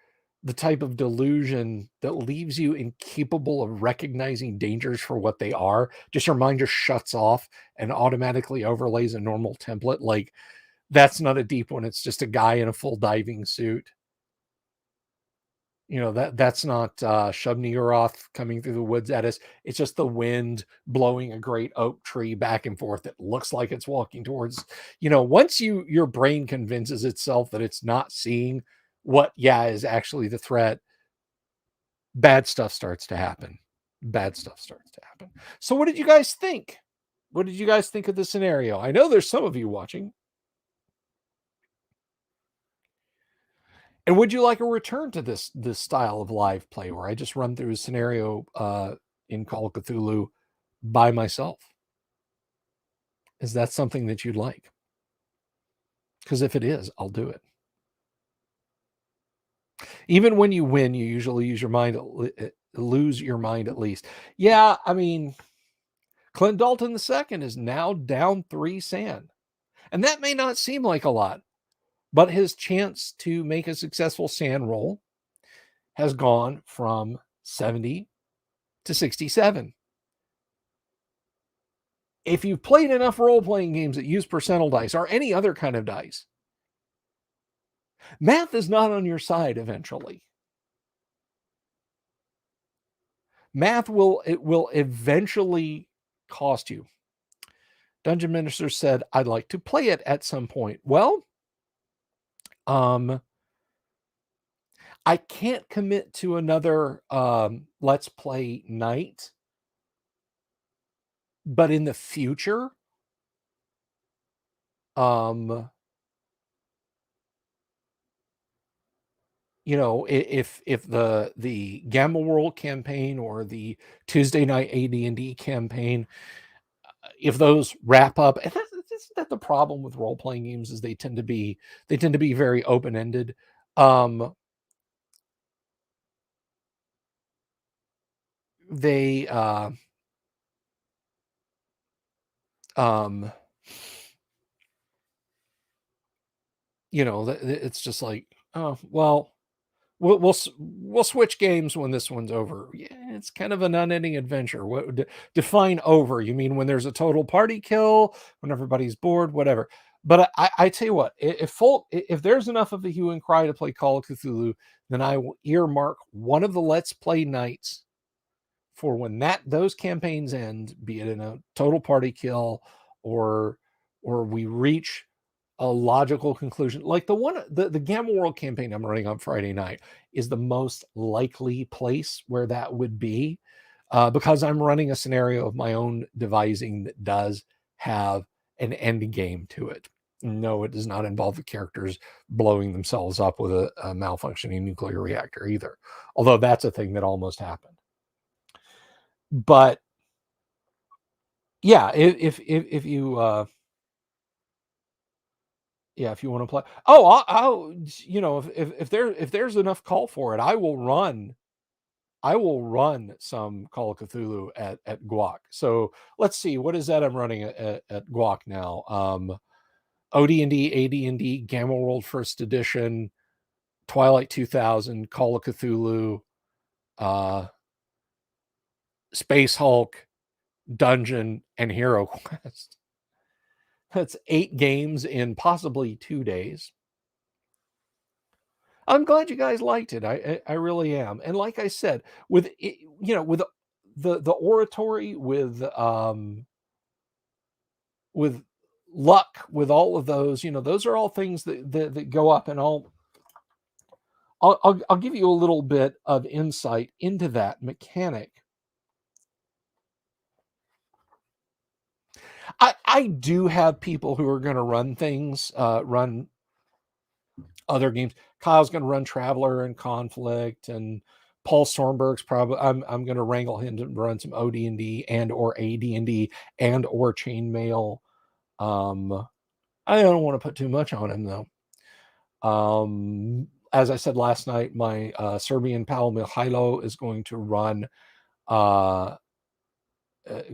the type of delusion that leaves you incapable of recognizing dangers for what they are, just your mind just shuts off and automatically overlays a normal template. Like, that's not a deep one. It's just a guy in a full diving suit. That's not Shub-Niggurath coming through the woods at us. It's just the wind blowing a great oak tree back and forth that looks like it's walking towards. Once your brain convinces itself that it's not seeing what is actually the threat, bad stuff starts to happen. Bad stuff starts to happen. So what did you guys think? What did you guys think of the scenario? I know there's some of you watching. And would you like a return to this style of live play, where I just run through a scenario in Call of Cthulhu by myself? Is that something that you'd like? Because if it is, I'll do it. Even when you win, you usually lose your mind at least. Yeah, I mean, Clint Dalton II is now down 3 sand. And that may not seem like a lot, but his chance to make a successful sand roll has gone from 70 to 67. If you've played enough role-playing games that use percentile dice or any other kind of dice, math is not on your side eventually. Math will eventually cost you. Dungeon Minister said, I'd like to play it at some point. Well, I can't commit to another let's play night, but in the future, if the Gamma World campaign or the Tuesday night AD&D campaign, if those wrap up, and isn't that the problem with role playing games is they tend to be very open ended. They it's just like, oh well, we'll switch games when this one's over. Yeah, it's kind of an unending adventure. What define over? You mean when there's a total party kill, when everybody's bored, whatever. But I tell you what, if there's enough of a hue and cry to play Call of Cthulhu, then I will earmark one of the Let's Play nights for when those campaigns end, be it in a total party kill or we reach a logical conclusion. Like the Gamma World campaign I'm running on Friday night is the most likely place where that would be, because I'm running a scenario of my own devising that does have an end game to it. No, it does not involve the characters blowing themselves up with a malfunctioning nuclear reactor either. Although that's a thing that almost happened. But yeah, if you if you want to play, I'll if there's enough call for it, I will run some Call of Cthulhu at Guac. So let's see, what is that I'm running at Guac now? OD&D, AD&D, Gamma World First Edition, Twilight 2000, Call of Cthulhu, Space Hulk, Dungeon, and Hero Quest. That's 8 games in possibly 2 days. I'm glad you guys liked it. I really am. And like I said, with with the oratory, with luck, with all of those, those are all things that go up. And I'll give you a little bit of insight into that mechanic. I do have people who are going to run things, run other games. Kyle's going to run Traveler and Conflict, and Paul Stormberg's probably. I'm going to wrangle him to run some OD&D and or AD&D and or Chainmail. I don't want to put too much on him though. As I said last night, my Serbian pal Mihailo is uh,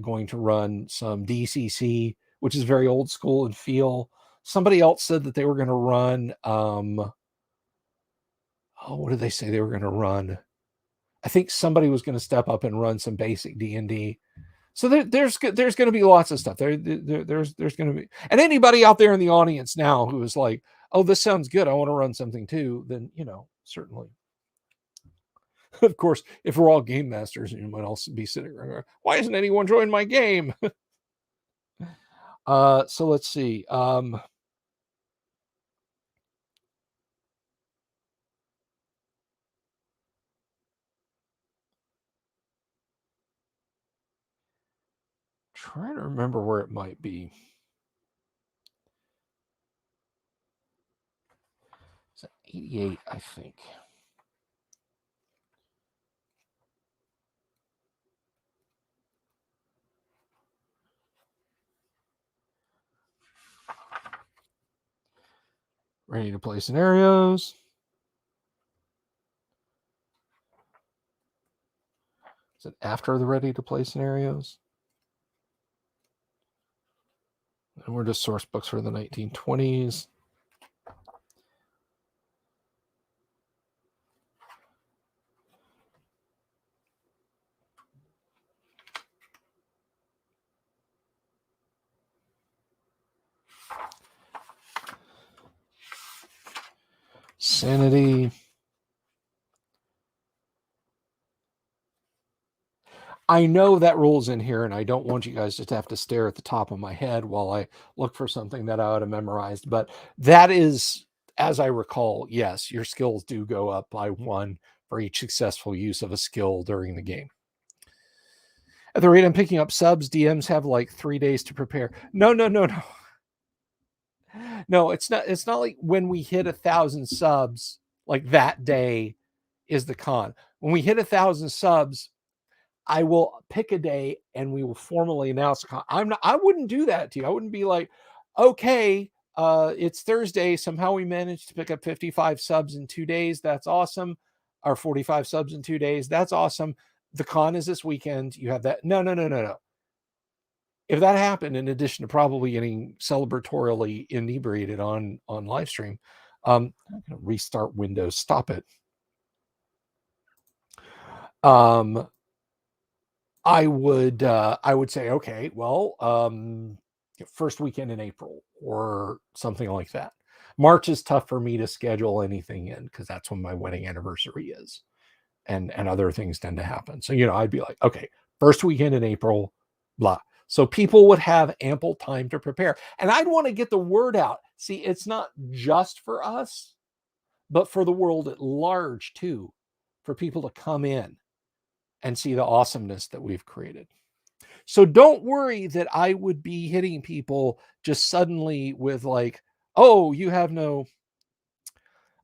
going to run some DCC, which is very old school and feel. Somebody else said that they were going to run. What did they say they were going to run? I think somebody was going to step up and run some basic D&D. So there's going to be lots of stuff. There's going to be, and anybody out there in the audience now who is like, oh, this sounds good, I want to run something too, then certainly. Of course, if we're all game masters, you might also be sitting around, why isn't anyone joining my game? So let's see. Trying to remember where it might be. It's 88, I think. Ready to play scenarios. Is it after the ready to play scenarios? And we're just source books for the 1920s. Sanity. I know that rule's in here, and I don't want you guys just to have to stare at the top of my head while I look for something that I ought to memorized. But that is, as I recall, yes, your skills do go up by 1 for each successful use of a skill during the game. At the rate I'm picking up subs, DMs have like 3 days to prepare. No. No, it's not. It's not like when we hit 1,000 subs, like that day is the con. When we hit 1,000 subs, I will pick a day and we will formally announce. I wouldn't do that to you. I wouldn't be like, okay, it's Thursday. Somehow we managed to pick up 55 subs in 2 days. That's awesome. Or 45 subs in 2 days. That's awesome. The con is this weekend. You have that. No. If that happened, in addition to probably getting celebratorily inebriated on live stream, I'm gonna restart Windows. Stop it. I would say, okay, well, first weekend in April or something like that. March is tough for me to schedule anything in because that's when my wedding anniversary is, and other things tend to happen. So I'd be like, okay, first weekend in April, blah. So people would have ample time to prepare, and I'd want to get the word out. See, it's not just for us, but for the world at large too, for people to come in and see the awesomeness that we've created. So don't worry that I would be hitting people just suddenly with like, oh, you have no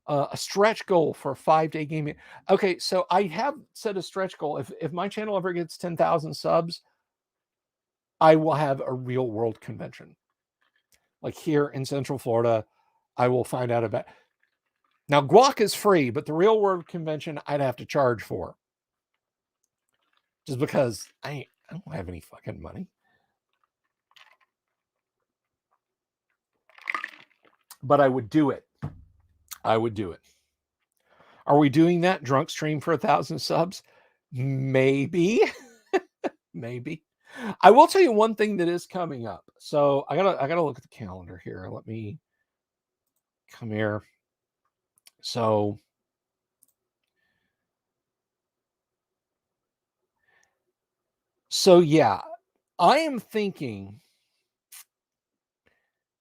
a stretch goal for a 5-day gaming. Okay, so I have set a stretch goal. If my channel ever gets 10,000 subs, I will have a real world convention. Like here in Central Florida, I will find out about. Now Guac is free, but the real world convention I'd have to charge for. Just because I don't have any fucking money. But I would do it. I would do it. Are we doing that drunk stream for 1,000 subs? Maybe. Maybe. I will tell you one thing that is coming up. So I gotta look at the calendar here. Let me come here. So yeah, I am thinking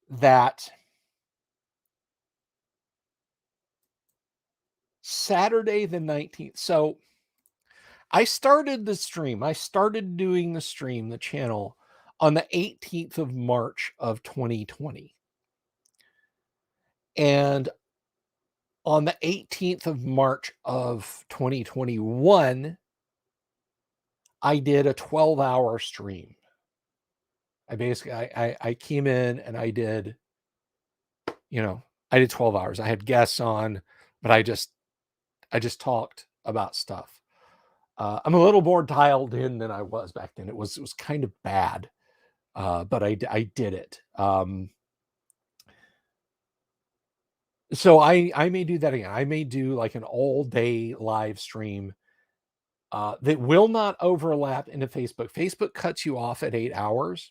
that Saturday the 19th. So I started the stream. I started doing the stream, the channel, on the 18th of March of 2020. And on the 18th of March of 2021, I did a 12-hour stream. I came in and I did 12 hours. I had guests on, but I just talked about stuff. I'm a little more dialed in than I was back then. It was kind of bad, but I did it. So I may do that again. I may do like an all day live stream that will not overlap into Facebook. Facebook cuts you off at 8 hours.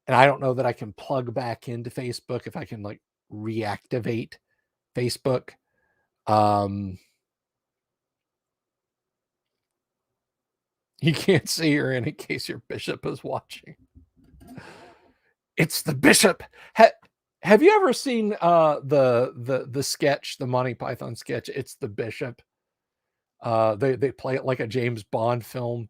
And I don't know that I can plug back into Facebook if I can like reactivate Facebook. You can't see her in case your bishop is watching. It's the bishop. Have you ever seen the sketch, the Monty Python sketch? It's the bishop. They play it like a James Bond film.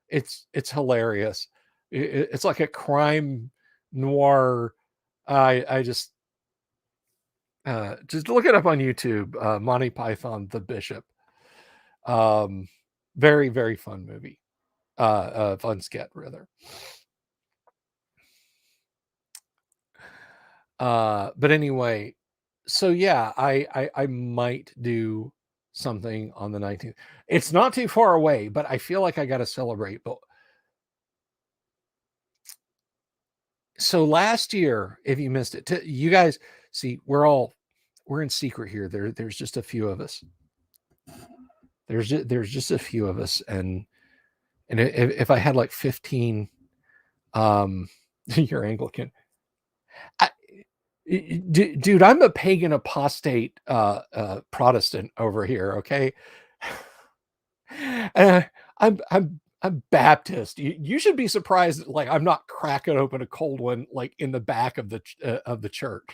It's hilarious. It's like a crime noir. I just look it up on YouTube. Monty Python, the Bishop. Very, very fun movie. Fun sketch rather. But anyway, so yeah, I might do something on the 19th. It's not too far away, but I feel like I got to celebrate. But so last year, if you missed it, you guys see, we're in secret here. There's just a few of us. There's just a few of us, and if I had like 15, you're Anglican. Dude, I'm a pagan apostate Protestant over here. Okay, I'm Baptist. You should be surprised. Like I'm not cracking open a cold one like in the back of the church.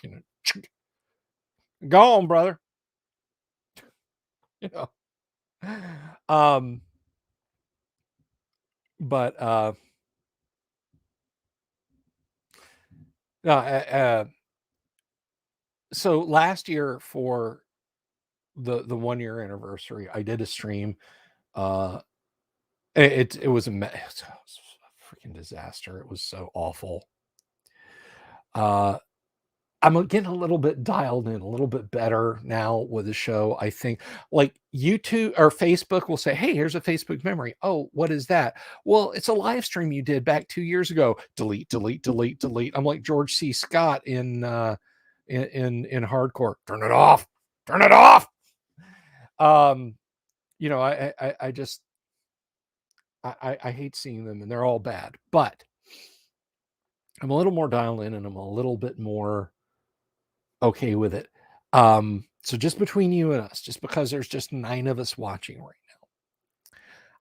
Go on, brother. You know. Um, but no. So last year for the 1 year anniversary, I did a stream. Uh, it was it was a freaking disaster. It was so awful. I'm getting a little bit dialed in, a little bit better now with the show. I think like YouTube or Facebook will say, "Hey, here's a Facebook memory." Oh, what is that? Well, it's a live stream you did back 2 years ago. Delete, delete, delete, delete. I'm like George C. Scott in hardcore. Turn it off. Turn it off. Um, I just I hate seeing them, and they're all bad. But I'm a little more dialed in, and I'm a little bit more okay with it. So just between you and us, just because there's just 9 of us watching right now,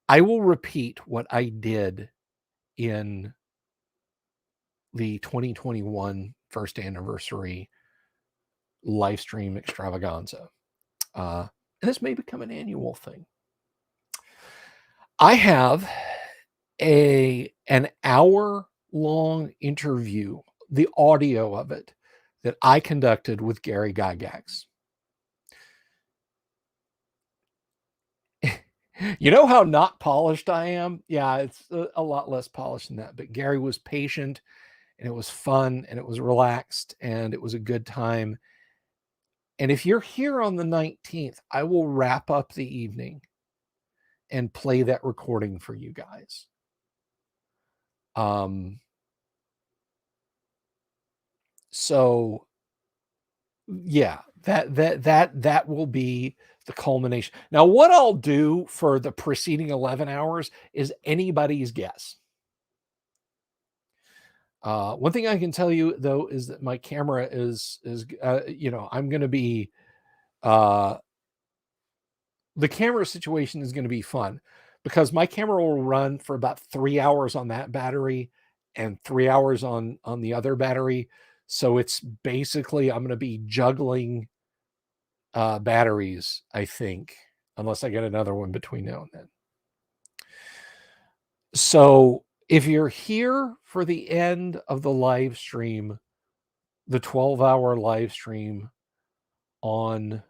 I will repeat what I did in the 2021 first anniversary live stream extravaganza. And this may become an annual thing. I have an hour long interview, the audio of it, that I conducted with Gary Gygax. You know how not polished I am? Yeah, it's a lot less polished than that. But Gary was patient, and it was fun, and it was relaxed, and it was a good time. And if you're here on the 19th, I will wrap up the evening and play that recording for you guys. So yeah, that will be the culmination. Now, what I'll do for the preceding 11 hours is anybody's guess. One thing I can tell you though is that my camera is I'm going to be the camera situation is going to be fun because my camera will run for about 3 hours on that battery and 3 hours on the other battery. So it's basically I'm going to be juggling batteries, I think, unless I get another one between now and then. So if you're here for the end of the live stream, the 12-hour live stream on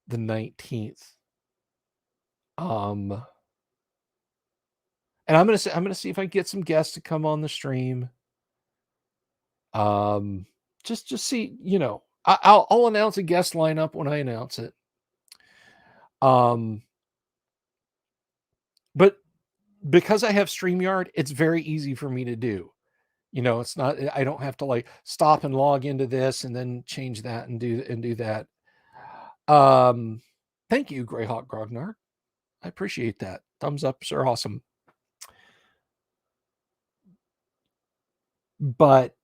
the 19th, and I'm gonna see if I can get some guests to come on the stream. Just see, I'll announce a guest lineup when I announce it. But because I have StreamYard, it's very easy for me to do. It's not, I don't have to like stop and log into this and then change that and do that. Thank you, Greyhawk Grognar. I appreciate that. Thumbs ups are awesome. But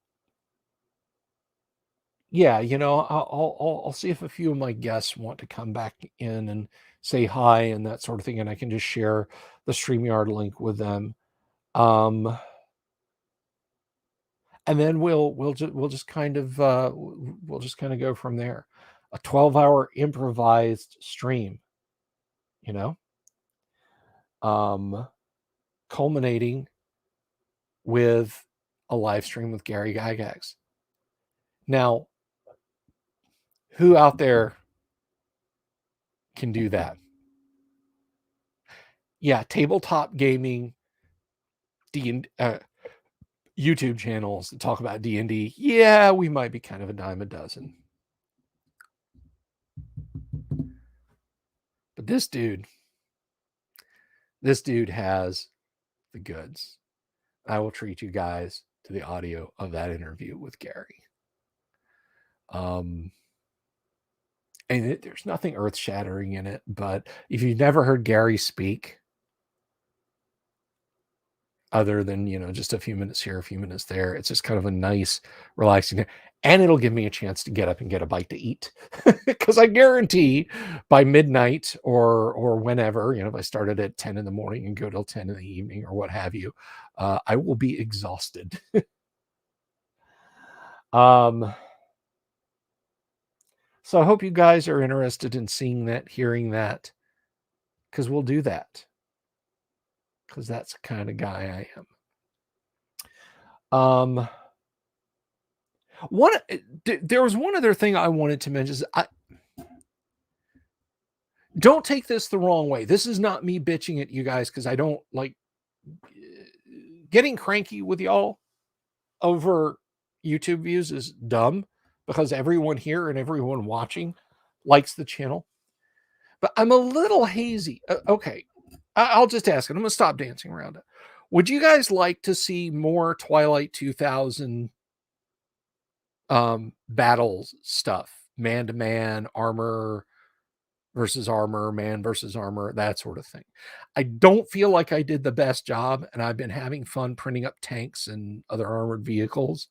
yeah, I'll see if a few of my guests want to come back in and say hi and that sort of thing, and I can just share the StreamYard link with them. And then we'll just kind of go from there. A 12-hour improvised stream, culminating with a live stream with Gary Gygax. Now, who out there can do that? Yeah, tabletop gaming, YouTube channels that talk about D&D. Yeah, we might be kind of a dime a dozen. But But this dude has the goods. I will treat you guys to the audio of that interview with Gary. And there's nothing earth-shattering in it, but if you've never heard Gary speak, other than, just a few minutes here, a few minutes there, it's just kind of a nice, relaxing, and it'll give me a chance to get up and get a bite to eat. Because I guarantee by midnight or whenever, if I started at 10 in the morning and go till 10 in the evening or what have you, I will be exhausted. So I hope you guys are interested in seeing that, hearing that, because we'll do that. Because that's the kind of guy I am. There was one other thing I wanted to mention. Don't take this the wrong way. This is not me bitching at you guys because I don't like getting cranky with y'all over YouTube views is dumb because everyone here and everyone watching likes the channel. But I'm a little hazy. Okay. I'll just ask it. I'm going to stop dancing around it. Would you guys like to see more Twilight 2000 battles stuff? Man to man, armor versus armor, man versus armor, that sort of thing. I don't feel like I did the best job, and I've been having fun printing up tanks and other armored vehicles.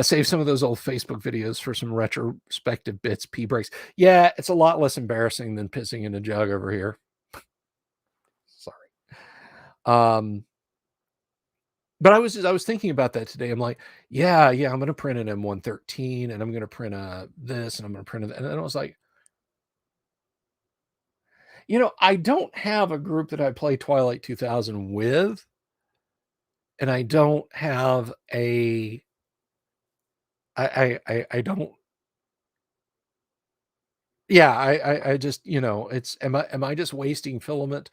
Save some of those old Facebook videos for some retrospective bits, pee breaks. Yeah, it's a lot less embarrassing than pissing in a jug over here. Sorry. But I was thinking about that today. I'm like, yeah, I'm going to print an M113 and I'm going to print this and I'm going to print that. And then I was like, I don't have a group that I play Twilight 2000 with. And I don't have I don't. Yeah, I just, it's, am I just wasting filament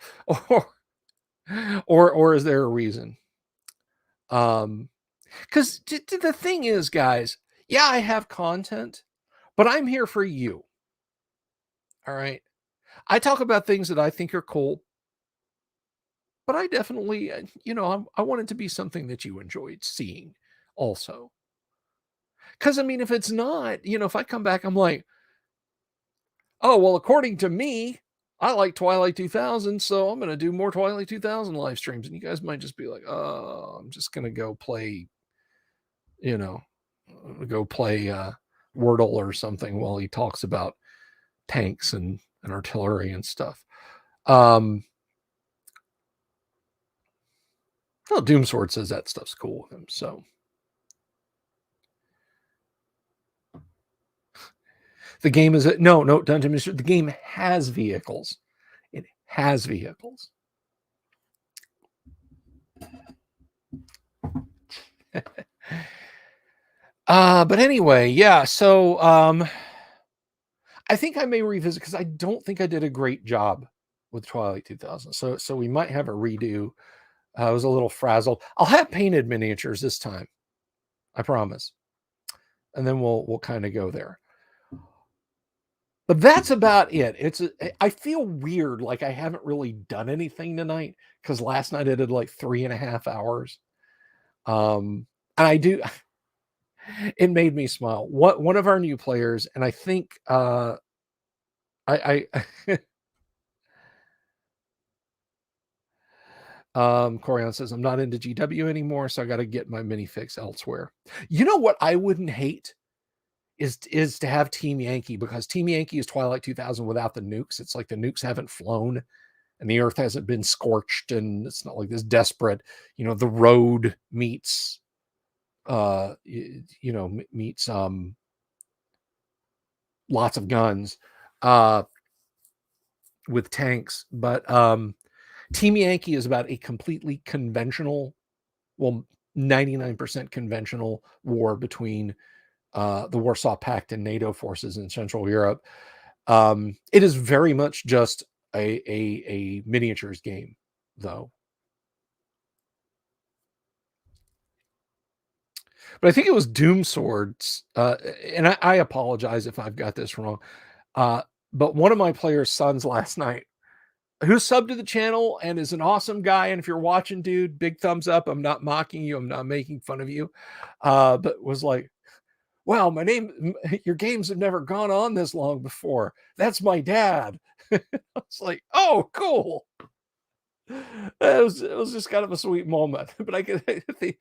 or is there a reason? Because the thing is, guys, yeah, I have content, but I'm here for you. All right. I talk about things that I think are cool, but I definitely, I want it to be something that you enjoyed seeing also. Because, I mean, if it's not, if I come back, I'm like, oh, well, according to me, I like Twilight 2000, so I'm going to do more Twilight 2000 live streams. And you guys might just be like, oh, I'm just going to go play, Wordle or something while he talks about tanks and artillery and stuff. Well, Doomsword says that stuff's cool with him, so. The game is no Dungeon Master. The game has vehicles. It has vehicles. But anyway, yeah. So I think I may revisit because I don't think I did a great job with Twilight 2000. So we might have a redo. I was a little frazzled. I'll have painted miniatures this time. I promise. And then we'll kind of go there. But that's about it. I feel weird, like I haven't really done anything tonight because last night I did like 3.5 hours. And I do. It made me smile. One of our new players, and I think Corian says I'm not into GW anymore, so I got to get my minifix elsewhere. You know what I wouldn't hate is to have Team Yankee, because Team Yankee is Twilight 2000 without the nukes. It's like the nukes haven't flown and the earth hasn't been scorched, and it's not like this desperate, the road meets meets lots of guns with tanks. But Team Yankee is about a completely conventional, 99% conventional war between the Warsaw Pact and NATO forces in Central Europe. It is very much just a miniatures game, though. but I think it was Doom Swords. And I apologize if I've got this wrong. Uh, but one of my players' sons last night, who subbed to the channel and is an awesome guy. And if you're watching, dude, big thumbs up. I'm not mocking you. I'm not making fun of you. But was like, wow, your games have never gone on this long before. That's my dad. I was like, oh, cool. It was just kind of a sweet moment. But I could at the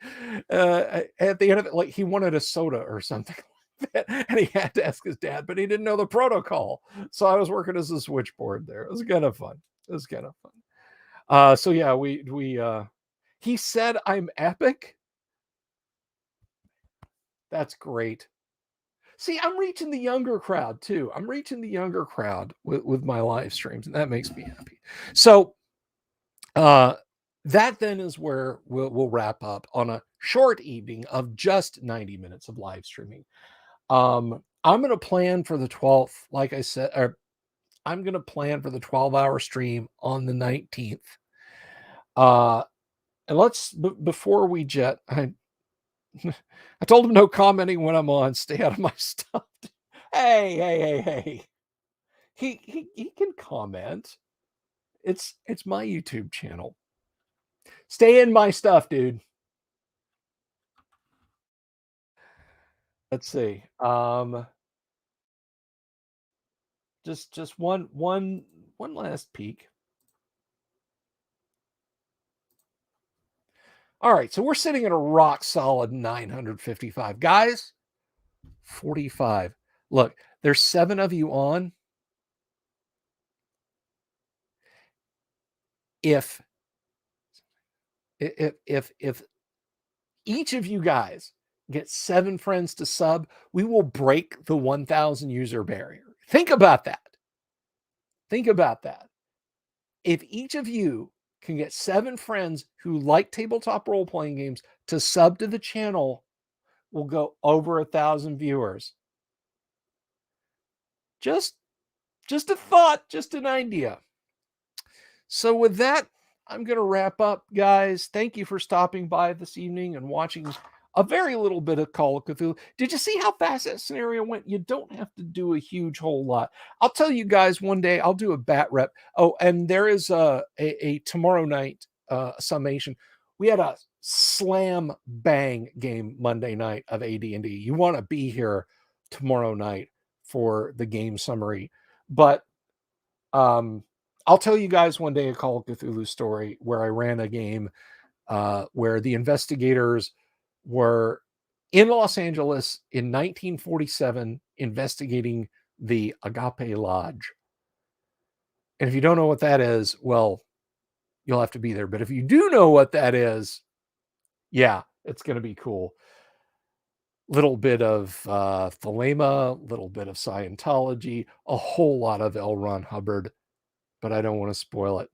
end of it, like he wanted a soda or something like that, and he had to ask his dad, but he didn't know the protocol. So I was working as a switchboard there. It was kind of fun. It was kind of fun. So yeah, we he said I'm epic. That's great. See, I'm reaching the younger crowd too. I'm reaching the younger crowd with my live streams, and that makes me happy. So uh that then is where we'll wrap up on a short evening of just 90 minutes of live streaming. I'm gonna plan for the 12th, like I said, or I'm gonna plan for the 12-hour stream on the 19th. And before we jet, I told him no commenting when I'm on. Stay out of my stuff. Hey. He can comment. It's my YouTube channel. Stay in my stuff, dude. Let's see. Just one last peek. All right, so we're sitting at a rock solid 955. Guys, 45. Look, there's 7 of you on. If each of you guys get 7 friends to sub, we will break the 1,000 user barrier. Think about that. Think about that. If each of you can get 7 friends who like tabletop role-playing games to sub to the channel, we'll go over 1,000 viewers. Just a thought, just an idea. So with that, I'm going to wrap up, guys. Thank you for stopping by this evening and watching a very little bit of Call of Cthulhu. Did you see how fast that scenario went? You don't have to do a huge whole lot. I'll tell you guys one day, I'll do a bat rep. Oh, and there is a tomorrow night summation. We had a slam bang game Monday night of AD&D. You want to be here tomorrow night for the game summary. But I'll tell you guys one day a Call of Cthulhu story where I ran a game where the investigators were in Los Angeles in 1947 investigating the Agape Lodge. And if you don't know what that is, well, you'll have to be there. But if you do know what that is, yeah, it's going to be cool. Little bit of Thelema, little bit of Scientology, a whole lot of L. Ron Hubbard, but I don't want to spoil it.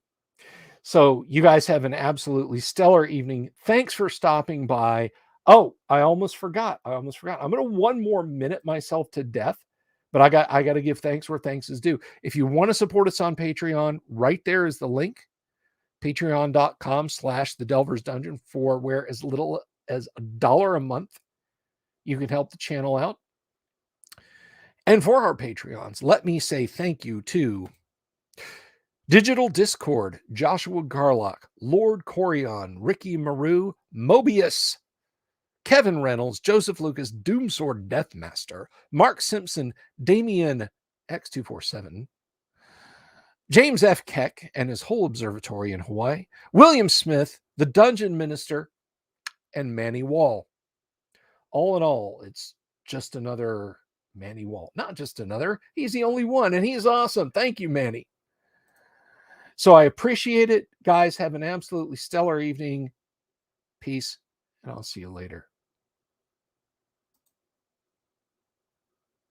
So you guys have an absolutely stellar evening. Thanks for stopping by. Oh, I almost forgot. I'm going to 1 more minute myself to death, but I got to give thanks where thanks is due. If you want to support us on Patreon, right there is the link. Patreon.com/The Delver's Dungeon for where as little as $1 a month you can help the channel out. And for our Patreons, let me say thank you to Digital Discord, Joshua Garlock, Lord Corion, Ricky Maru, Mobius, Kevin Reynolds, Joseph Lucas, Doomsword Deathmaster, Mark Simpson, Damian X247, James F. Keck and his whole observatory in Hawaii, William Smith, the Dungeon Minister, and Manny Wall. All in all, it's just another Manny Wall. Not just another. He's the only one, and he's awesome. Thank you, Manny. So I appreciate it. Guys, have an absolutely stellar evening. Peace, and I'll see you later.